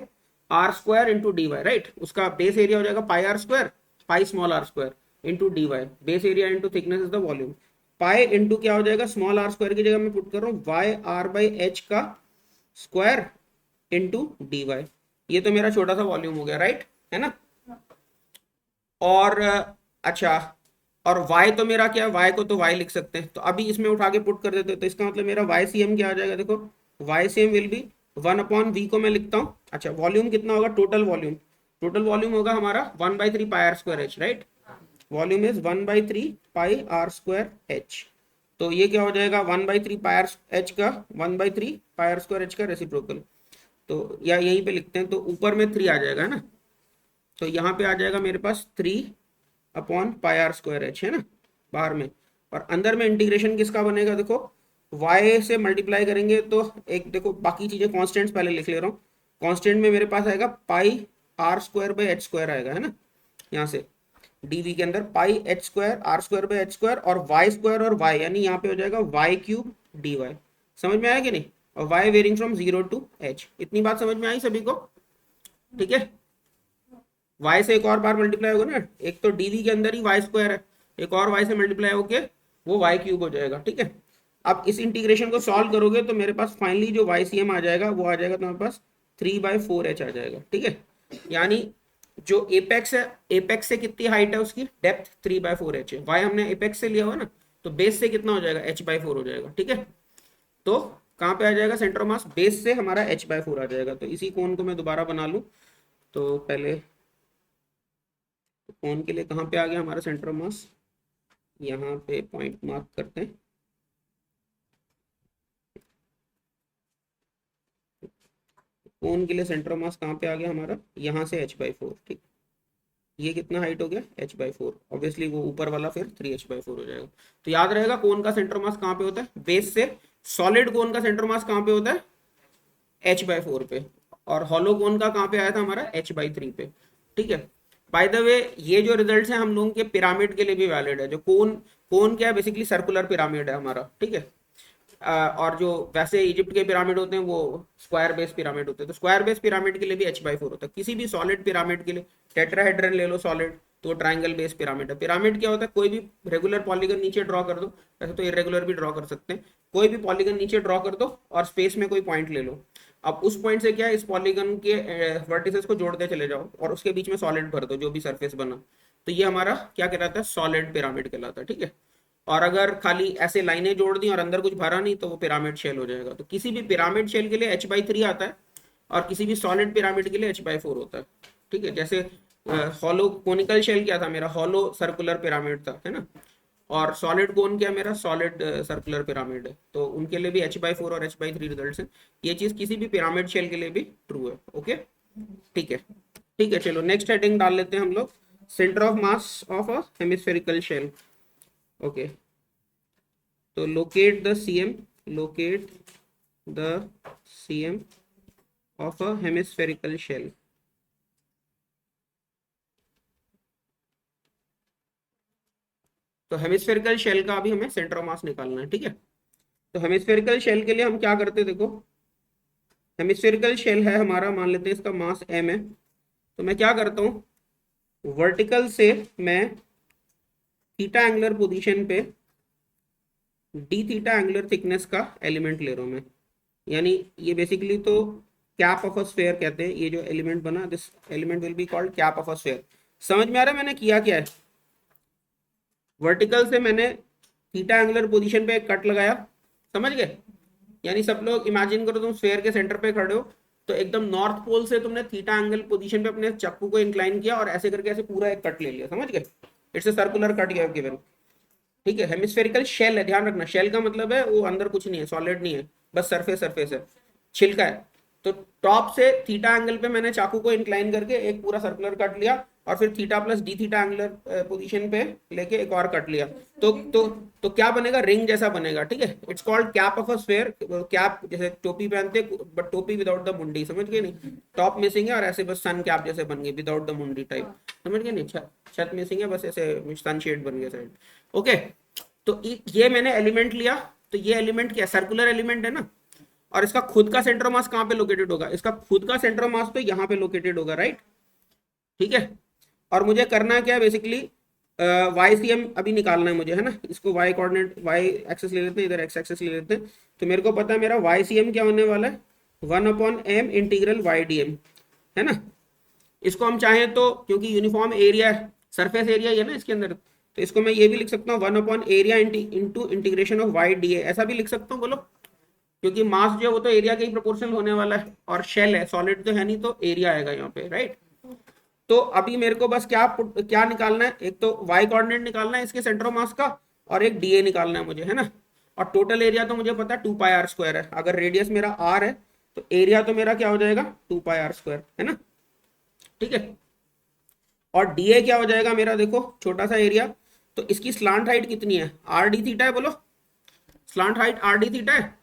R square into D Y, right. उसका बेस एरिया हो जाएगा pi R square, pi small are square into D Y. Base area into thickness is the volume. Pi into क्या हो जाएगा, स्मॉल आर स्क्वायर की जगह मैं put कर रहा हूँ वाई आर बाई एच का स्क्वायर इंटू डी वाई। ये तो मेरा छोटा सा वॉल्यूम हो गया, राइट, है ना। और अच्छा, और y तो मेरा क्या है, y को तो y लिख सकते हैं, तो अभी इसमें उठा के पुट कर देते हैं। तो इसका मतलब मेरा वाई सी एम क्या आ जाएगा, देखो y c m will be 1/v को मैं लिखता हूँ। अच्छा, वॉल्यूम कितना होगा, टोटल वॉल्यूम, टोटल वॉल्यूम होगा हमारा 1/3 pi R square H, right. Volume is 1/3 pi R square H. तो ये क्या हो जाएगा, 1/3 पाई आर एच का 1/3 पाई आर स्क्वायर एच का रेसिप्रोकल। तो या यहीं पे लिखते हैं, तो ऊपर में 3 आ जाएगा, है ना। तो यहाँ पे आ जाएगा मेरे पास 3/πr²h, है ना, बाहर में। और अंदर में इंटीग्रेशन किसका बनेगा, देखो y से मल्टीप्लाई करेंगे तो एक, देखो बाकी चीजें कॉन्स्टेंट्स पहले लिख ले रहा हूँ। कॉन्स्टेंट में मेरे पास आएगा pi R square by H square आएगा, है ना। यहाँ से dv के अंदर pi H square R square by H square, और वाई स्क्वायर और y, यानी यहाँ पे हो जाएगा वाई क्यूब डी वाई। समझ में आया कि नहीं। और y varying from 0 to h। इतनी बात समझ में आई सभी को, ठीक है। y से एक और बार मल्टीप्लाई होगा ना, एक तो dv के अंदर ही वाई स्क्वायर है, एक और y से मल्टीप्लाई होके वो वाई क्यूब हो जाएगा, ठीक है। अब इस इंटीग्रेशन को सॉल्व करोगे तो मेरे पास फाइनली जो वाई सी एम आ जाएगा, वो आ जाएगा तुम्हारे पास 3/4h आ जाएगा, ठीक है। यानी जो एपेक्स है, एपेक्स से कितनी हाइट है उसकी, डेप्थ 3/4h है। वाई हमने एपेक्स से लिया हुआ ना, तो बेस से कितना हो जाएगा, h/4 हो जाएगा, ठीक है। तो कहाँ पे आ जाएगा सेंटर ऑफ मास, बेस से हमारा h/4 आ जाएगा। तो इसी कोण को मैं दोबारा बना लूँ, तो पहले कोण के लिए कहाँ पे आ गया हमारा सेंटर ऑफ मास, यहाँ पे पॉइंट मार्क करते हैं। कोण के लिए सेंटर ऑफ मास कहाँ पे आ गया हमारा, यहाँ से h/4, ठीक। ये कितना हाइट हो गया, h/4। ऑब्वियसली वो ऊपर वाला फिर 3h/4 हो जाएगा। तो याद रहेगा कोण का सेंटर मास कहाँ पे होता है, बेस से। सॉलिड कोण का सेंटर मास कहाँ पे होता है, h/4 पे। और हॉलो कोण का कहाँ पे आया था हमारा, h/3 पे, ठीक है। बाय द वे ये जो रिजल्ट्स हैं हम लोगों के पिरामिड के लिए भी वैलिड है। जो कोन कोन क्या है, बेसिकली सर्कुलर पिरामिड है हमारा, ठीक है। और जो वैसे इजिप्ट के पिरामिड होते हैं वो स्क्वायर बेस पिरामिड होते हैं, तो स्क्वायर बेस पिरामिड के लिए भी h/4 होता है। किसी भी सॉलिड पिरामिड के लिए, टेट्राहेड्रन ले लो सॉलिड, तो ट्राइंगल बेस पिरामिड है। पिरामिड क्या होता है, कोई भी रेगुलर पॉलीगन नीचे ड्रॉ कर दो, वैसे तो इरेगुलर भी ड्रॉ कर सकते हैं, कोई भी पॉलीगन नीचे ड्रॉ कर दो और स्पेस में कोई पॉइंट ले लो। अब उस पॉइंट से क्या है, इस पॉलीगन के वर्टिसेस को जोड़ते चले जाओ और उसके बीच में सॉलिड भर दो, जो भी सरफेस बना, तो ये हमारा क्या कहलाता है, सॉलिड पिरामिड कहलाता है, ठीक है। और अगर खाली ऐसे लाइनें जोड़ दी और अंदर कुछ भरा नहीं, तो वो पिरामिड शेल हो जाएगा। तो किसी भी पिरामिड शेल के लिए h/3 आता है और किसी भी सॉलिड पिरामिड के लिए h/4 होता है, ठीक है। जैसे हॉलो कोनिकल शेल क्या था मेरा, हॉलो सर्कुलर पिरामिड था, है ना। और सॉलिड कोन क्या मेरा, सॉलिड सर्कुलर पिरामिड है, तो उनके लिए भी h/4 और h/3 रिजल्ट है। ये चीज किसी भी पिरामिड शेल के लिए भी ट्रू है, ओके, ठीक है। ठीक है, चलो नेक्स्ट हेडिंग डाल लेते हैं हम लोग, centre of mass of a hemispherical shell. Okay, तो locate the cm of a hemispherical shell। तो हेमिस्फेरिकल शेल का अभी हमें सेंटर ऑफ मास निकालना है, ठीक है। तो हेमिस्फेरिकल शेल के लिए हम क्या करते हैं, देखो हेमिस्फेरिकल शेल है हमारा, मान लेते हैं इसका मास m है, तो मैं क्या करता हूँ, वर्टिकल से मैं थीटा एंगुलर पोजीशन पे डी थीटा एंगुलर थिकनेस का एलिमेंट ले रहा हूँ मैं। यानी ये बेसिकली तो कैप ऑफ अ स्फीयर कहते हैं, ये जो एलिमेंट बना, this element will be called cap of a sphere. समझ में आ रहा है मैंने किया क्या है, वर्टिकल से मैंने थीटा एंगुलर पोजीशन पे एक कट लगाया, समझ गए। यानी सब लोग इमेजिन करो, तुम स्फीयर के सेंटर पे खड़े हो, तो एकदम नॉर्थ पोल से तुमने थीटा एंगल पोजीशन पे अपने चाकू को इंक्लाइन किया और ऐसे करके ऐसे पूरा एक कट ले लिया, समझ गए। It's a circular cut you have given, ठीक है। हेमिस्फेरिकल शेल है, ध्यान रखना, शेल का मतलब है वो अंदर कुछ नहीं है, सॉलिड नहीं है, बस सरफेस सरफेस है, छिलका है। तो टॉप से थीटा एंगल पे मैंने चाकू को इंक्लाइन करके एक पूरा सर्कुलर कट लिया और फिर theta plus D theta angular position पे लेके एक और कट लिया, तो क्या बनेगा, रिंग जैसा बनेगा, ठीक है। It's called cap of a sphere. Cap जैसे टोपी पहनते, बट टोपी विदाउट द मुंडी, समझ गए नहीं, टॉप मिसिंग है और ऐसे बस सन कैप जैसे बन गई विदाउट द मुंडी टाइप, समझ गए नहीं, छत मिसिंग है, बस ऐसे सन शेड बन गया साइड, ओके। तो ये मैंने एलिमेंट लिया, तो ये एलिमेंट क्या, सर्कुलर एलिमेंट है ना, और इसका खुद का सेंटर ऑफ मास कहाँ पे लोकेटेड होगा, इसका खुद का सेंटर ऑफ मास तो यहाँ पे लोकेटेड होगा, राइट, ठीक है। और मुझे करना क्या है, बेसिकली वाई सी एम अभी निकालना है मुझे, है ना। इसको वाई कोऑर्डिनेट, वाई एक्सेस ले लेते हैं, इधर एक्स एक्सेस ले लेते हैं। तो मेरे को पता है मेरा वाई सी एम क्या होने वाला है, 1/m integral Y D M, है ना। इसको हम चाहें तो, क्योंकि यूनिफॉर्म एरिया सरफेस एरिया है ना इसके अंदर, तो इसको मैं ये भी लिख सकता हूँ 1/area into integration of y d a, ऐसा भी लिख सकता हूँ, बोलो। क्योंकि मास जो है वो तो एरिया के ही प्रोपोर्शनल होने वाला है, और शेल है, सॉलिड तो है नहीं, तो एरिया आएगा यहाँ पे, राइट। तो अभी मेरे को बस क्या निकालना है, एक तो वाई कोऑर्डिनेट निकालना है इसके सेंटर ऑफ मास का, और एक डी ए निकालना है मुझे, है ना। और टोटल एरिया तो मुझे पता है 2πr² है, अगर रेडियस मेरा r है तो एरिया तो मेरा क्या हो जाएगा, 2πr², है ना, ठीक है। और डीए क्या हो जाएगा मेरा, देखो छोटा सा एरिया, तो इसकी स्लांट हाइट कितनी है, आर डी थीटा है, बोलो, slant height R D theta है।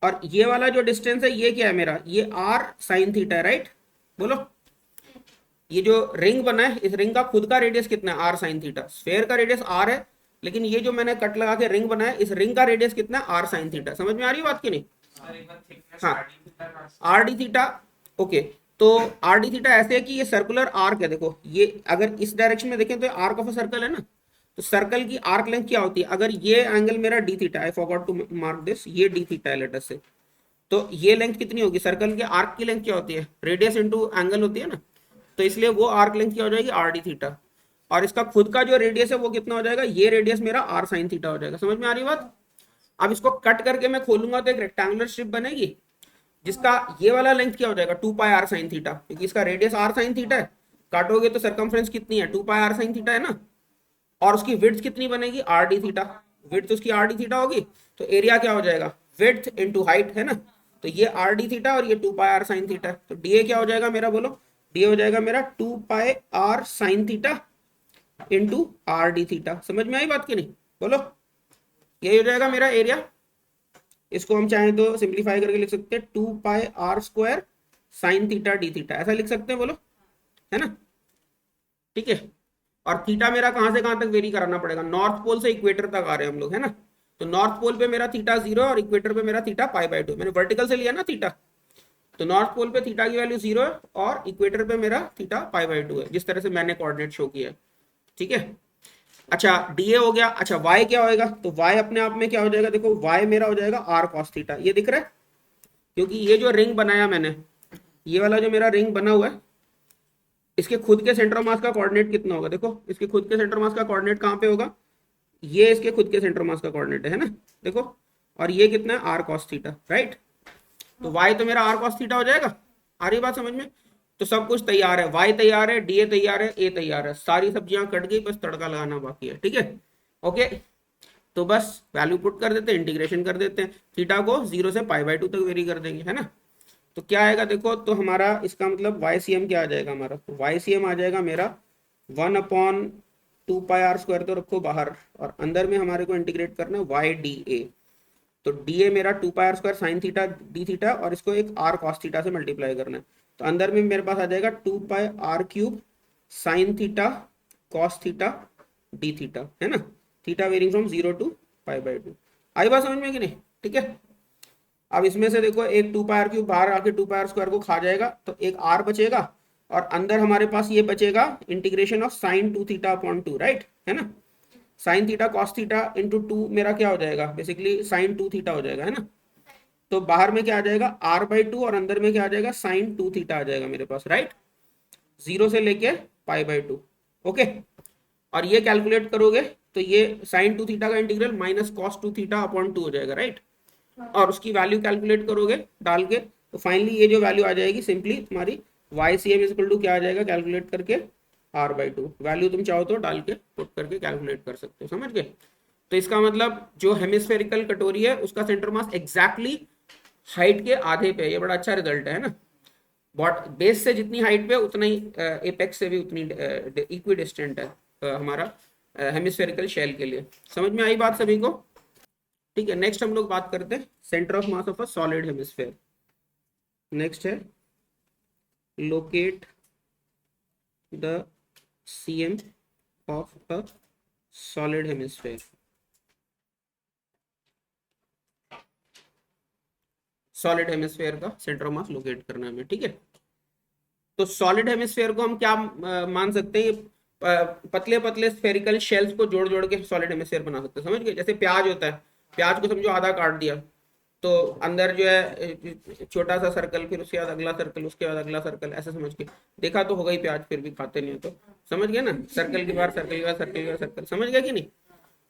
और ये वाला जो डिस्टेंस है ये क्या है मेरा, ये आर साइन थीटा है, राइट, बोलो। ये जो रिंग बना है, इस रिंग का खुद का रेडियस कितना है, आर साइन थीटा। स्फेयर का रेडियस आर है, लेकिन ये जो मैंने कट लगा के रिंग बनाया, इस रिंग का रेडियस कितना है, आर साइन थीटा। समझ में आ रही है बात की नहीं, हाँ, आर डी थीटा, ओके। तो आर डी थीटा ऐसे है कि ये सर्कुलर आर्क है, देखो ये अगर इस डायरेक्शन में देखें तो आर्क ऑफ अ सर्कल है ना, तो सर्कल की आर्क लेंथ क्या होती है, अगर ये एंगल मेरा d theta, I forgot to mark this, ये डी थीटा है लेटर से, तो ये लेंथ कितनी होगी, सर्कल के आर्क की लेंथ क्या होती है, रेडियस इंटू एंगल होती है ना, तो इसलिए वो आर्क लेंथ क्या हो जाएगी, आर डी थीटा। और इसका खुद का जो रेडियस है वो कितना हो जाएगा, ये रेडियस मेरा आर साइन थीटा हो जाएगा। समझ में आ रही बात। अब इसको कट करके मैं खोलूंगा तो एक रेक्टेंगुलर स्ट्रिप बनेगी, जिसका ये वाला लेंथ क्या हो जाएगा, 2πr साइन थीटा, क्योंकि इसका रेडियस r साइन थीटा है। काटोगे तो सरकमफ्रेंस कितनी है, 2πr साइन थीटा है ना, और उसकी विड्थ कितनी बनेगी, आर डी थीटा, विड्थ उसकी आर डी थीटा होगी, तो एरिया क्या हो जाएगा, विड्थ इंटू हाइट, है ना। तो ये आर डी थीटा और ये 2πr साइन थीटा, तो डी क्या हो जाएगा मेरा, बोलो, डी हो जाएगा मेरा 2πr sine theta into R D theta. समझ में आई बात की नहीं, बोलो, यही हो जाएगा मेरा एरिया। इसको हम चाहें तो सिंप्लीफाई करके लिख सकते हैं 2πr² sine theta D theta, ऐसा लिख सकते हैं, बोलो, है ना। ठीक है। और थीटा मेरा कहाँ से कहाँ तक वेरी कराना पड़ेगा, नॉर्थ पोल से इक्वेटर तक आ रहे हैं हम लोग, है ना। तो नॉर्थ पोल पे मेरा थीटा 0 है और इक्वेटर पे मेरा थीटा π/2, मैंने वर्टिकल से लिया ना थीटा, तो नॉर्थ पोल पे थीटा की वैल्यू 0 है और इक्वेटर पे मेरा थीटा π/2 है, जिस तरह से मैंने कोऑर्डिनेट शो किया है, ठीक है। अच्छा डीए हो गया। अच्छा वाई क्या होएगा, तो वाई अपने आप में क्या हो जाएगा, देखो वाई मेरा हो जाएगा आर कॉस थीटा, ये दिख रहा है, क्योंकि ये जो रिंग बनाया मैंने, ये वाला जो मेरा रिंग बना हुआ है, इसके खुद के सेंटर ऑफ मास का कोऑर्डिनेट कितना होगा, देखो इसके खुद के सेंटर ऑफ मास का कोऑर्डिनेट कहाँ पे होगा, ये इसके खुद के सेंटर ऑफ मास का कोऑर्डिनेट है ना, देखो। और ये कितना है, आर कॉस थीटा, राइट। तो वाई तो मेरा आर कॉस थीटा हो जाएगा, आ रही बात समझ में। तो सब कुछ तैयार है, वाई तैयार है, डीए तैयार है, ए तैयार है, सारी सब्जियां कट गई, बस तड़का लगाना बाकी है, ठीक है। ओके, तो बस वैल्यू पुट कर देते हैं, इंटीग्रेशन कर देते हैं, थीटा को 0 से π/2 तक वेरी कर देंगे, है ना। तो क्या आएगा देखो, तो हमारा इसका मतलब वाई सी एम क्या आ जाएगा हमारा, तो वाई सी एम आ जाएगा मेरा 1/2πr² तो रखो बाहर, और अंदर में हमारे को इंटीग्रेट करना है वाई डी ए, तो डी ए मेरा 2πr² sine theta D theta, और इसको एक आर कॉस थीटा से मल्टीप्लाई करना है, तो अंदर में मेरे पास आ जाएगा 2πr³ sine theta cos theta D theta, है ना, थीटा वेरिंग फ्रॉम 0 to π/2। आई बात समझ में कि नहीं, ठीक है। अब इसमें से देखो एक 2πr³ बाहर आके 2πr² को खा जाएगा, तो एक r बचेगा, और अंदर हमारे पास ये बचेगा integration of sine 2 theta upon 2, right, है ना। Sine theta cos theta into 2 मेरा क्या हो जाएगा, बेसिकली साइन 2 थीटा हो जाएगा, है ना। तो बाहर में क्या आ जाएगा r/2, और अंदर में क्या आ जाएगा साइन 2 थीटा आ जाएगा मेरे पास, राइट, 0 से लेके π/2, ओके। और ये कैलकुलेट करोगे तो ये साइन 2 थीटा का integral minus cos 2 theta upon 2 हो जाएगा, राइट। और उसकी वैल्यू कैलकुलेट करोगे डाल के, तो फाइनली ये जो वैल्यू आ जाएगी सिंपली तुम्हारी y c m equal to क्या आ जाएगा, कैलकुलेट करके r/2, वैल्यू तुम चाहो तो डाल के पुट करके कैलकुलेट कर सकते हो, समझ गए। तो इसका मतलब जो हेमिस्फेरिकल कटोरी है उसका सेंटर मास एग्जैक्टली हाइट के आधे पे, ये बड़ा अच्छा रिजल्ट है ना। बॉट बेस से जितनी हाइट पे उतना ही एपेक्स से भी उतनी इक्वी डिस्टेंट है हमारा हेमिस्फेरिकल शेल के लिए। समझ में आई बात सभी को, ठीक है। नेक्स्ट हम लोग बात करते हैं centre of mass of a solid hemisphere. Next है locate the CM of a solid hemisphere. Solid hemisphere का सेंटर ऑफ मास लोकेट करना है हमें, ठीक है। तो सॉलिड हेमिस्फेयर को हम क्या मान सकते हैं, पतले पतले स्फेरिकल शेल्स को जोड़ जोड़ के सॉलिड हेमिस्फेयर बना सकते हैं, समझ गए। जैसे प्याज होता है, प्याज को समझो आधा काट दिया, तो अंदर जो है छोटा सा सर्कल, फिर उसके बाद अगला सर्कल, उसके बाद अगला सर्कल, ऐसे समझ के देखा तो हो गई प्याज, फिर भी खाते नहीं हो तो समझ गए ना, सर्कल के बाद सर्कल के बाद सर्कल के बाद सर्कल, समझ गए कि नहीं।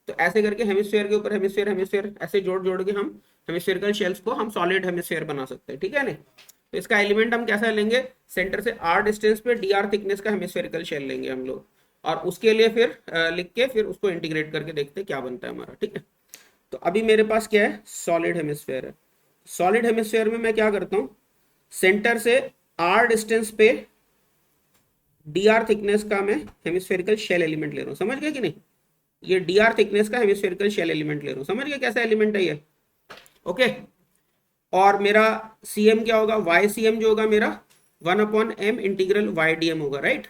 तो ऐसे करके हेमिस्फेयर के ऊपर हेमिस्फेयर हेमिस्फेयर ऐसे जोड़ जोड़ के हम हेमिस्फेरिकल शेल्स को हम सॉलिड हेमिस्फेयर बना सकते हैं, ठीक है ना। तो इसका एलिमेंट हम कैसा लेंगे, सेंटर से r डिस्टेंस पे dr थिकनेस का हेमिस्फेरिकल शेल लेंगे हम लोग, और उसके लिए फिर लिख के फिर उसको इंटीग्रेट करके देखते हैं क्या बनता है हमारा, ठीक है। तो अभी मेरे पास क्या है, सॉलिड हेमिस्फेयर है। सॉलिड हेमिस्फेयर में मैं क्या करता हूं, सेंटर से r डिस्टेंस पे dr थिकनेस का मैं हेमिस्फेरिकल शेल एलिमेंट ले रहा हूं, समझ गए कि नहीं। ये dr थिकनेस का हेमिस्फेरिकल शेल एलिमेंट ले रहा हूं, समझ गए कैसा एलिमेंट है ये, ओके। और मेरा cm क्या होगा, ycm जो होगा मेरा 1/m इंटीग्रल ydm होगा, राइट।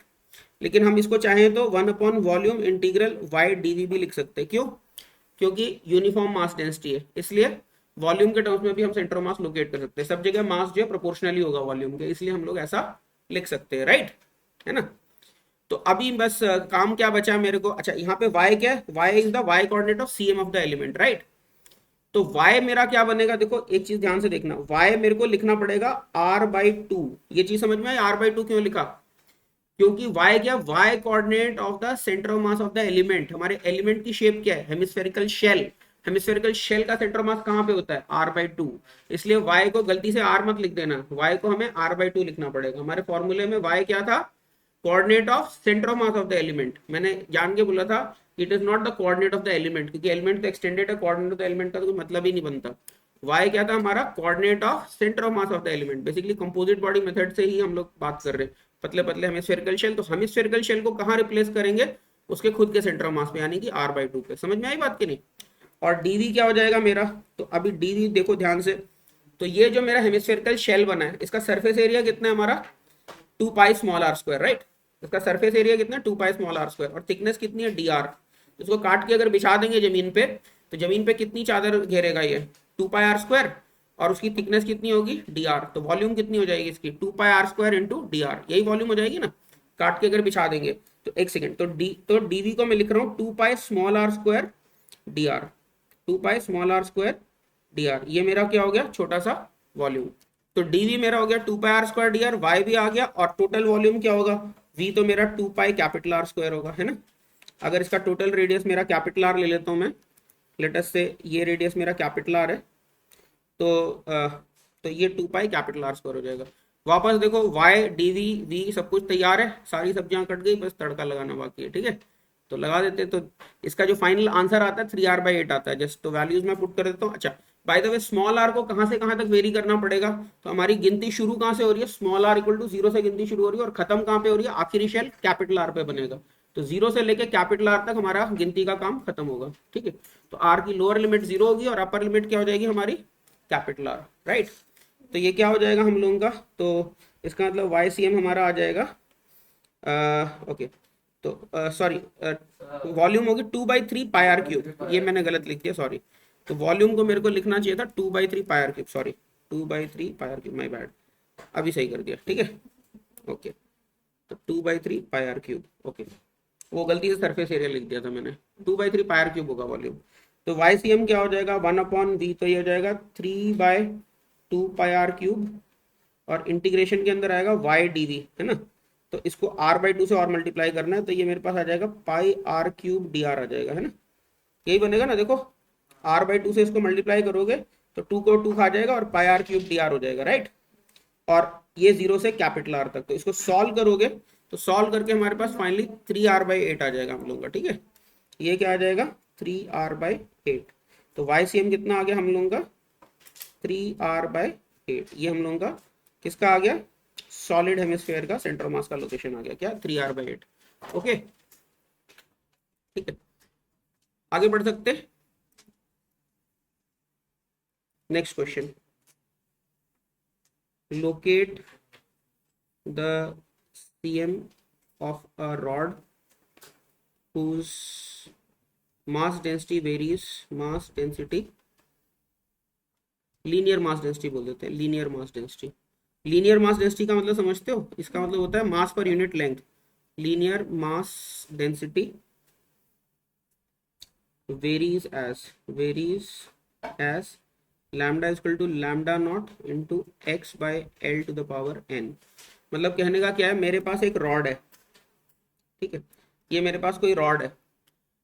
लेकिन हम इसको चाहें तो 1/वॉल्यूम इंटीग्रल ydv भी लिख सकते हैं, क्यों, क्योंकि यूनिफॉर्म मास डेंसिटी है, इसलिए वॉल्यूम के टर्म्स में भी हम सेंटर ऑफ मास लोकेट कर सकते हैं। सब जगह मास जो है प्रोपोर्शनली होगा वॉल्यूम के, इसलिए हम लोग ऐसा लिख सकते हैं, राइट, है ना। तो अभी बस काम क्या बचा मेरे को, अच्छा यहाँ पे y क्या है, y is the y coordinate of cm of the element, right. तो y मेरा क्या बनेगा, देखो एक चीज ध्यान से देखना, y मेरे को लिखना पड़ेगा r/2। ये चीज समझ में आई, r/2 क्यों लिखा, क्योंकि y क्या, y coordinate of the centre of mass of the element. हमारे एलिमेंट की शेप क्या है, हेमिस्फेरिकल शेल, हेमिस्फेरिकल शेल का सेंटर ऑफ मास कहाँ पे होता है, r/2, इसलिए y को गलती से r मत लिख देना, y को हमें r/2 लिखना पड़ेगा। हमारे फॉर्मूले में y क्या था, coordinate of centre of mass of the element. मैंने जान के बोला था it is not the coordinate of the element, क्योंकि एलिमेंट तो एक्सटेंडेड है, कोऑर्डिनेट ऑफ द एलिमेंट का तो कोई मतलब ही नहीं बनता। y क्या था हमारा, coordinate of centre of mass of the element. Basically composite body method से ही हम लोग बात कर रहे हैं, पतले पतले हेमिस्फेरिकल शेल, तो हेमिस्फेरिकल शेल को कहाँ रिप्लेस करेंगे, उसके खुद के सेंटर ऑफ मास पे, यानी कि r/2 पे। समझ में आई बात की नहीं। और dv क्या हो जाएगा मेरा, तो अभी dv देखो ध्यान से, तो ये जो मेरा हेमिस्फेरिकल शेल बना है इसका सरफेस एरिया कितना है हमारा, 2π r², राइट। इसका सरफेस एरिया कितना है 2 पाई स्मॉल आर स्क्वायर, और थिकनेस कितनी है डी आर। इसको काट के अगर बिछा देंगे जमीन पे, तो जमीन पे कितनी चादर घेरेगा ये 2 पाई आर स्क्वायर, और उसकी थिकनेस कितनी होगी डी आर। तो वॉल्यूम कितनी हो जाएगी इसकी 2 pi R square into D R, यही वॉल्यूम हो जाएगी ना काट के अगर बिछा देंगे। तो एक सेकेंड, तो डीवी को मैं लिख रहा हूँ 2 pi small are square D r, 2 pi small are square D r, ये मेरा क्या हो गया छोटा सा वॉल्यूम। तो डीवी मेरा हो गया 2 pi R square D R, Y भी आ गया, और टोटल वॉल्यूम क्या होगा वी, तो मेरा 2 पाई कैपिटल आर स्क्वायर होगा, है ना। अगर इसका टोटल रेडियस मेरा कैपिटल आर ले लेता हूँ मैं, लेटस से ये रेडियस मेरा कैपिटल आर है, तो ये 2 पाई कैपिटल आर स्क्वायर हो जाएगा। वापस देखो वाई डी वी वी सब कुछ तैयार है, सारी सब्जियां कट गई, बस तड़का लगाना बाकी है, ठीक है। तो लगा देते, तो इसका जो फाइनल आंसर आता है 3r/8 आता है जस्ट। तो वैल्यूज मैं पुट कर देता हूँ। अच्छा by the way small r को कहाँ से कहाँ तक वेरी करना पड़ेगा, तो हमारी गिनती शुरू कहाँ से हो रही है, स्मॉल आर इक्वल टू 0 से गिनती शुरू हो रही है, और खत्म कहाँ पे हो रही है, आखिरी शेल कैपिटल आर पे बनेगा। तो 0 से लेके कैपिटल आर तक हमारा गिनती का काम खत्म होगा, ठीक है। तो आर की लोअर लिमिट 0 होगी और अपर लिमिट क्या हो जाएगी हमारी कैपिटल आर, राइट। तो ये क्या हो जाएगा हम लोगों का, तो इसका मतलब वाई सी एम हमारा आ जाएगा, ओके, तो सॉरी वॉल्यूम होगी 2/3 पाई आर क्यूब, ये मैंने गलत लिख दिया सॉरी। तो वॉल्यूम को मेरे को लिखना चाहिए था 2/3 pi R cube, sorry 2/3 pi R cube, my bad, अभी सही कर दिया, ठीक है ओके। तो 2/3 पाई आर क्यूब, ओके, वो गलती से सरफेस एरिया लिख दिया था मैंने, 2/3 पाई आर क्यूब होगा वॉल्यूम। तो वाई सी एम क्या हो जाएगा 1/v, तो ये हो जाएगा 3/2 पाई आर क्यूब, और इंटीग्रेशन के अंदर आएगा वाई डी वी, है ना। तो इसको r/2 से और मल्टीप्लाई करना है, तो ये मेरे पास आ जाएगा πr³ dr आ जाएगा, है ना। यही बनेगा ना, देखो r/2 से इसको मल्टीप्लाई करोगे तो 2 को 2 खा जाएगा, और πr³ dr हो जाएगा, राइट। और ये 0 से कैपिटल आर तक, तो इसको सॉल्व करोगे, तो सॉल्व करके हमारे पास फाइनली 3r/8 आ जाएगा हम लोगों का, ठीक है। ये क्या आ जाएगा 3r/8। तो वाई सी एम कितना आ गया हम लोगों का 3r/8, ये हम लोगों का किसका आ गया, सॉलिड हेमिस्फीयर का सेंटर मास का लोकेशन आ गया क्या 3r/8, ओके ठीक है। आगे बढ़ सकते, next question, locate the CM of a rod whose mass density varies, mass density, linear mass density बोल देते हैं, linear mass density. Linear mass density का मतलब समझते हो, इसका मतलब होता है मास पर unit length. Linear mass density varies as lambda equal to lambda naught into x by L to the power n। मतलब कहने का क्या है, मेरे पास एक रॉड है, ठीक है, ये मेरे पास कोई रॉड है,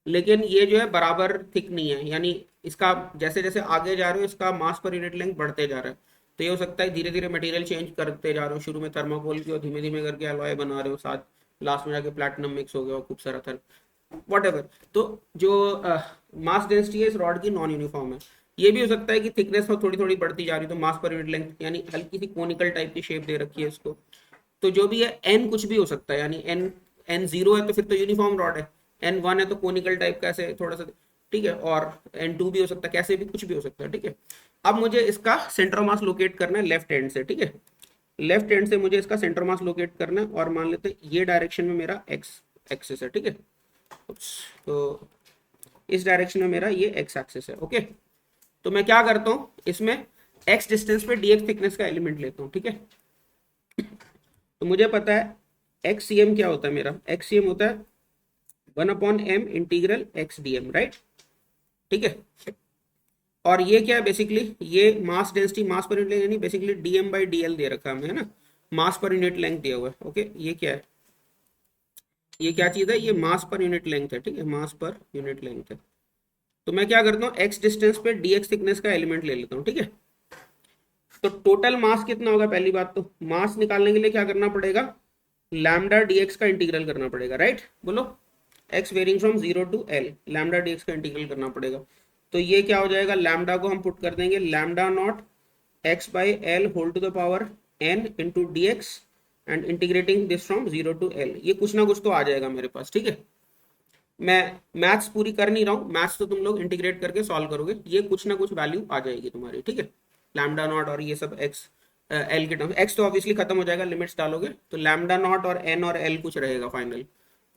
लेकिन ये जो है बराबर थिक नहीं है, यानी इसका जैसे जैसे आगे जा रहे हो इसका मास पर यूनिट लेंथ बढ़ते जा रहा है। तो ये हो सकता है धीरे धीरे मटेरियल चेंज करते जा रहे हो, शुरू में थर्माकोल की और धीमे धीमे करके एलॉय बना रहे हो, साथ लास्ट में जाके प्लैटिनम मिक्स हो गया और खूब सारा था वट। तो जो मास डेंसिटी है इस रॉड की नॉन यूनिफॉर्म है। ये भी हो सकता है कि थिकनेस थोड़ी थोड़ी बढ़ती जा रही है, तो मास पर यूनिट लेंथ यानी हल्की सी कोनिकल टाइप की शेप दे रखी है इसको। तो जो भी है एन कुछ भी हो सकता है, यानी एन 0 है तो फिर तो यूनिफॉर्म रॉड है, n1 है तो कोनिकल टाइप का ऐसे थोड़ा सा, ठीक है, और n2 भी हो सकता है, कैसे भी कुछ भी हो सकता है, ठीक है। अब मुझे इसका सेंटर मास लोकेट करना है लेफ्ट हैंड से, ठीक है, लेफ्ट हैंड से मुझे इसका सेंटर मास लोकेट करना है, और मान लेते हैं ये डायरेक्शन में मेरा एक्स एक्सिस है, ठीक है। तो इस डायरेक्शन में मेरा ये एक्स एक्सिस है, ओके। तो मैं क्या करता हूँ, इसमें एक्स डिस्टेंस पे dx थिकनेस का एलिमेंट लेता हूँ, ठीक है। तो मुझे पता है XCM क्या होता है, मेरा XCM होता है 1/m इंटीग्रल XDM, राइट, ठीक है। और ये क्या है बेसिकली, ये मास डेंसिटी मास पर यूनिट लेंथ यानी बेसिकली dm/dl दे रखा है हमें, है ना, मास पर यूनिट लेंथ दिया हुआ है, ओके। ये क्या है, ये क्या चीज है, ये मास पर यूनिट लेंथ है, ठीक है, मास पर यूनिट लेंथ है। तो मैं क्या करता हूँ x डिस्टेंस पे dx थिकनेस का एलिमेंट ले लेता हूँ, ठीक है। तो टोटल मास कितना होगा, पहली बात तो मास निकालने के लिए क्या करना पड़ेगा, लैम्डा dx का इंटीग्रल करना पड़ेगा, राइट, बोलो x varying from 0 to l, lambda dx का इंटीग्रल करना पड़ेगा। तो ये क्या हो जाएगा, लैम्डा को हम पुट कर देंगे lambda naught x by l whole to the power n into d x, and integrating this from 0 to l, ये कुछ ना कुछ तो आ जाएगा मेरे पास, ठीक है। मैं मैथ्स पूरी कर नहीं रहा हूँ, मैथ्स तो तुम लोग इंटीग्रेट करके सॉल्व करोगे, ये कुछ ना कुछ वैल्यू आ जाएगी तुम्हारी, ठीक है, लैम्डा नॉट और ये सब एक्स एल के टर्म्स, एक्स तो ऑब्वियसली खत्म हो जाएगा, लिमिट्स डालोगे तो लैम्डा नॉट और एन और एल कुछ रहेगा फाइनल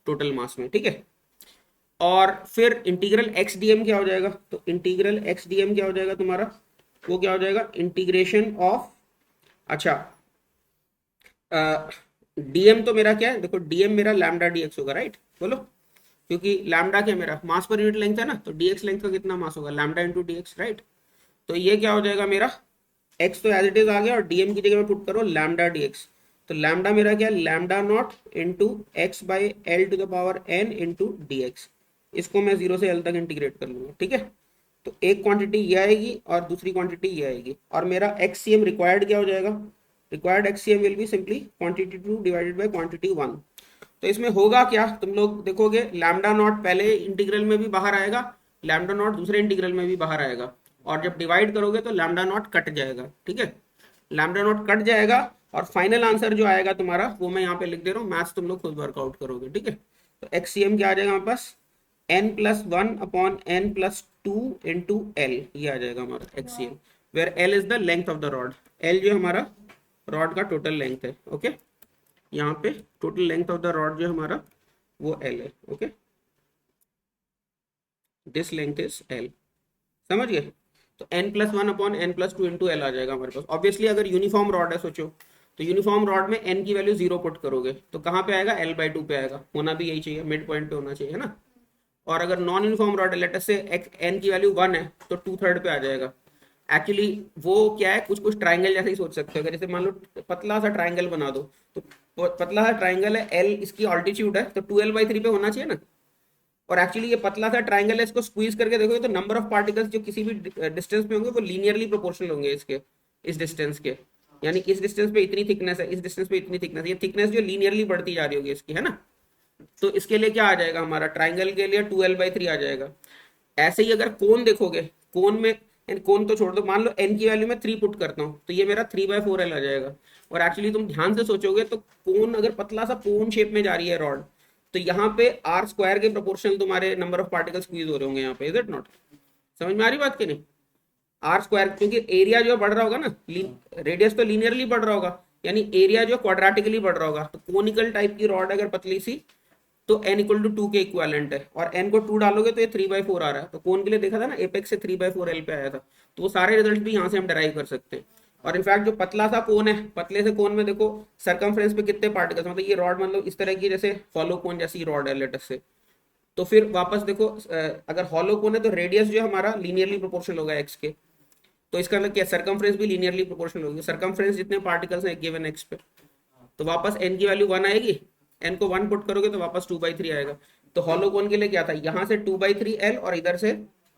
टोटल मास में, ठीक है। और फिर इंटीग्रल एक्स डीएम क्या हो जाएगा, तो इंटीग्रल एक्स डीएम क्या हो जाएगा तुम्हारा, वो क्या हो जाएगा इंटीग्रेशन ऑफ, अच्छा डीएम तो मेरा क्या है, देखो डीएम मेरा लैम्डा डीएक्स होगा, राइट बोलो, क्योंकि लैम्डा क्या मेरा मास पर यूनिट लेंथ है ना, तो डीएक्स लेंथ का कितना मास होगा, लैम्डा इंटू डीएक्स, राइट। तो ये क्या हो जाएगा मेरा, एक्स तो एज इट इज आ गया और डीएम की जगह में पुट करो लैम्डा डीएक्स, तो लैम्डा मेरा क्या है lambda naught into x by L to the power n into dx, इसको मैं 0 से एल तक इंटीग्रेट कर लूंगा, ठीक है। तो एक क्वांटिटी ये आएगी और दूसरी क्वांटिटी ये आएगी, और मेरा एक्ससीएम रिक्वायर्ड क्या हो जाएगा, required XCM will be simply quantity 2 divided by quantity 1। तो इसमें होगा क्या, तुम लोग देखोगे लैम्डा नॉट पहले इंटीग्रल में भी बाहर आएगा, लैम्डा नॉट दूसरे इंटीग्रल में भी बाहर आएगा, और जब डिवाइड करोगे तो लैम्डा नॉट कट जाएगा, ठीक है, लैम्डा नॉट कट जाएगा, और फाइनल आंसर जो आएगा तुम्हारा वो मैं यहाँ पे लिख दे रहा हूँ, मैथ्स तुम लोग खुद वर्कआउट करोगे, ठीक है। तो एक्ससीएम क्या आ जाएगा हमारे पास, N plus one upon N plus two into L, ये आ जाएगा हमारा XCM, where L is the length of the rod, L जो हमारा रॉड का टोटल लेंथ है, ओके। यहाँ पे total length of the rod जो हमारा वो एल है, okay, this length is L, समझ गए। तो n plus one upon N plus two into L आ जाएगा हमारे पास। ऑब्वियसली अगर यूनिफॉर्म रॉड है सोचो, तो यूनिफॉर्म रॉड में n की वैल्यू 0 पुट करोगे तो कहाँ पे आएगा, l/2 पे आएगा, होना भी यही चाहिए, मिड पॉइंट पे होना चाहिए, है ना। और अगर नॉन यूनिफॉर्म रॉड है, लेट अस से n की वैल्यू 1 है तो 2/3 पे आ जाएगा। एक्चुअली वो क्या है, कुछ कुछ ट्राइंगल जैसे ही सोच सकते हो, अगर जैसे मान लो पतला सा ट्राइंगल बना दो, तो पतला सा ट्राइंगल है, l इसकी ऑल्टीट्यूड है, तो 2l/3 पे होना चाहिए ना। और एक्चुअली ये पतला सा ट्राइंगल है, इसको स्क्वीज करके देखोगे तो नंबर ऑफ पार्टिकल्स जो किसी भी डिस्टेंस पे होंगे वो लीनियरली प्रोपोर्शनल होंगे इसके, इस डिस्टेंस के, यानी इस डिस्टेंस पे इतनी थिकनेस है, इस डिस्टेंस पे इतनी थिकनेस, ये थिकनेस जो लीनियरली बढ़ती जा रही होगी इसकी, है ना। तो इसके लिए क्या आ जाएगा हमारा, ट्राइंगल के लिए 2l/3 आ जाएगा। ऐसे ही अगर कोन देखोगे, कोन में, कोन तो छोड़ दो, मान लो n की वैल्यू मैं 3 पुट करता हूँ तो ये मेरा 3/4l आ जाएगा। और एक्चुअली तुम ध्यान से सोचोगे तो कोन अगर पतला सा कोन शेप में जा रही है रॉड, तो यहाँ पे आर स्क्वायर के प्रोपोर्शनल तुम्हारे नंबर ऑफ पार्टिकल स्क्वीज हो रहे होंगे यहाँ पे, इज इट नॉट, समझ में आ रही बात कि नहीं। आर स्क्वायर, क्योंकि एरिया जो बढ़ रहा होगा ना, रेडियस तो लीनियरली बढ़ रहा होगा, यानी एरिया जो क्वाड्रेटिकली बढ़ रहा होगा। तो कोनिकल टाइप की रॉड अगर पतली सी, तो n इक्वल टू 2 के इक्वालेंट है, और n को 2 डालोगे तो ये 3/4 आ रहा है। तो कोन के लिए देखा था ना, एपेक्स से 3/4l पे आया था, तो वो सारे रिजल्ट भी यहाँ से हम डराइव कर सकते हैं। और इनफैक्ट जो पतला सा कोन है, पतले से कोन में देखो सरकमफ्रेंस पे कितने पार्टिकल्स, मतलब ये रॉड मतलब इस तरह की जैसे हॉलो कोन जैसी रॉड है लेटस से, तो फिर वापस देखो अगर हॉलो कोन है तो रेडियस जो हमारा लीनियरली प्रोपोर्शनल होगा एक्स के, तो इसका मतलब क्या, सरकमफ्रेंस भी लीनियरली प्रोपोर्शनल होगी, सरकमफ्रेंस जितने पार्टिकल्स हैं गिवन एक्स पे, तो वापस n की वैल्यू 1 आएगी, n को 1 पुट करोगे तो वापस 2/3 आएगा। तो हॉलो कोन के लिए क्या था, यहाँ से 2/3l और इधर से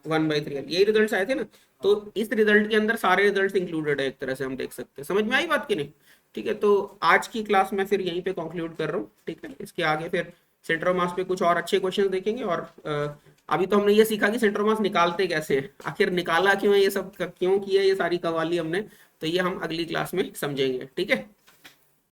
1/3l, यही रिजल्ट्स आए थे ना। तो इस रिजल्ट के अंदर सारे रिजल्ट्स इंक्लूडेड है, एक तरह से हम देख सकते हैं। समझ में आई बात कि नहीं, ठीक है। तो आज की क्लास में फिर यहीं पे कंक्लूड कर रहा हूँ, ठीक है। इसके आगे फिर सेंटर ऑफ मास पे कुछ और अच्छे क्वेश्चन देखेंगे, और अभी तो हमने ये सीखा कि सेंटर ऑफ मास निकालते कैसे हैं, आखिर निकाला क्यों है, ये सब क्यों किया ये सारी कवाली हमने, तो ये हम अगली क्लास में समझेंगे, ठीक है।